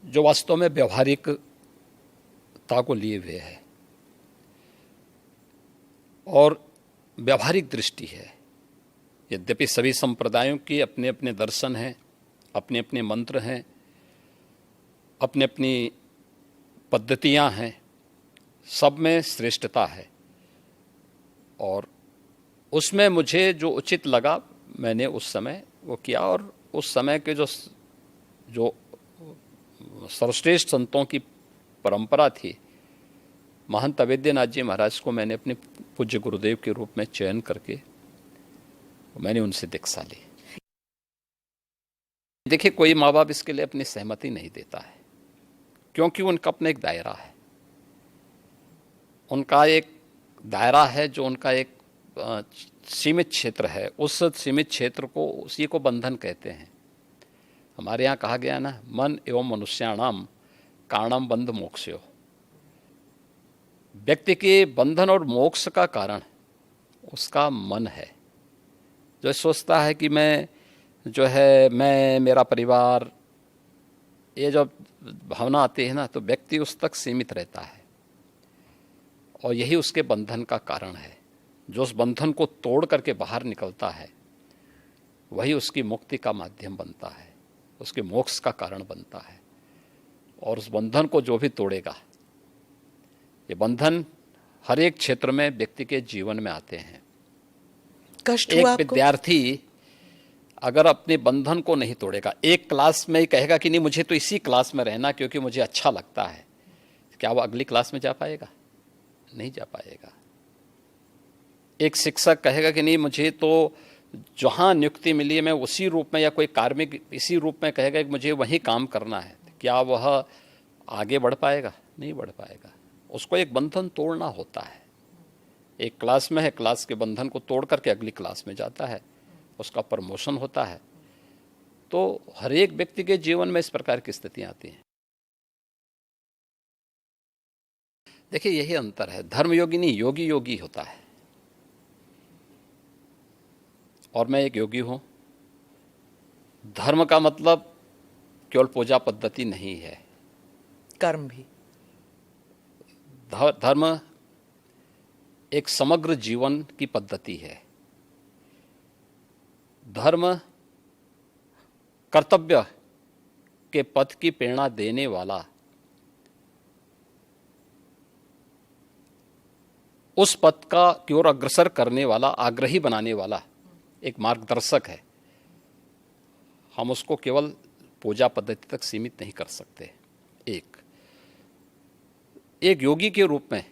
जो वास्तव में व्यवहारिकता को लिए हुए है और व्यवहारिक दृष्टि है। यद्यपि सभी संप्रदायों के अपने अपने दर्शन हैं, अपने अपने मंत्र हैं, अपनी अपनी पद्धतियां हैं, सब में श्रेष्ठता है, और उसमें मुझे जो उचित लगा मैंने उस समय वो किया। और उस समय के जो सर्वश्रेष्ठ संतों की परंपरा थी, महंत अवेद्यनाथ जी महाराज को मैंने अपने पूज्य गुरुदेव के रूप में चयन करके मैंने उनसे दीक्षा ली। देखिए, कोई माँ बाप इसके लिए अपनी सहमति नहीं देता है, क्योंकि उनका अपना एक दायरा है, उनका एक दायरा है, जो उनका एक सीमित क्षेत्र है। उस सीमित क्षेत्र को, उसी को बंधन कहते हैं। हमारे यहाँ कहा गया ना, मन एवं मनुष्याणाम कारणम बंध मोक्षयो। व्यक्ति के बंधन और मोक्ष का कारण उसका मन है, जो सोचता है कि मैं मेरा परिवार, ये जब भावना आती है ना, तो व्यक्ति उस तक सीमित रहता है, और यही उसके बंधन का कारण है। जो उस बंधन को तोड़ करके बाहर निकलता है, वही उसकी मुक्ति का माध्यम बनता है, उसके मोक्ष का कारण बनता है। और उस बंधन को जो भी तोड़ेगा, ये बंधन हर एक क्षेत्र में व्यक्ति के जीवन में आते हैं। कष्ट एक हुआ आपको? विद्यार्थी अगर अपने बंधन को नहीं तोड़ेगा, एक क्लास में ही कहेगा कि नहीं मुझे तो इसी क्लास में रहना क्योंकि मुझे अच्छा लगता है, क्या वो अगली क्लास में जा पाएगा? नहीं जा पाएगा। एक शिक्षक कहेगा कि नहीं मुझे तो जहाँ नियुक्ति मिली है मैं उसी रूप में, या कोई कार्मिक इसी रूप में कहेगा कि मुझे वहीं काम करना है, क्या वह आगे बढ़ पाएगा? नहीं बढ़ पाएगा। उसको एक बंधन तोड़ना होता है। एक क्लास में है, क्लास के बंधन को तोड़ करके अगली क्लास में जाता है, उसका प्रमोशन होता है। तो हर एक व्यक्ति के जीवन में इस प्रकार की स्थितियां आती हैं। देखिए, यही अंतर है। धर्मयोगी नहीं, योगी योगी होता है, और मैं एक योगी हूं। धर्म का मतलब केवल पूजा पद्धति नहीं है, कर्म भी। धर्म एक समग्र जीवन की पद्धति है। धर्म कर्तव्य के पथ की प्रेरणा देने वाला, उस पथ का की ओर अग्रसर करने वाला, आग्रही बनाने वाला एक मार्गदर्शक है। हम उसको केवल पूजा पद्धति तक सीमित नहीं कर सकते। एक योगी के रूप में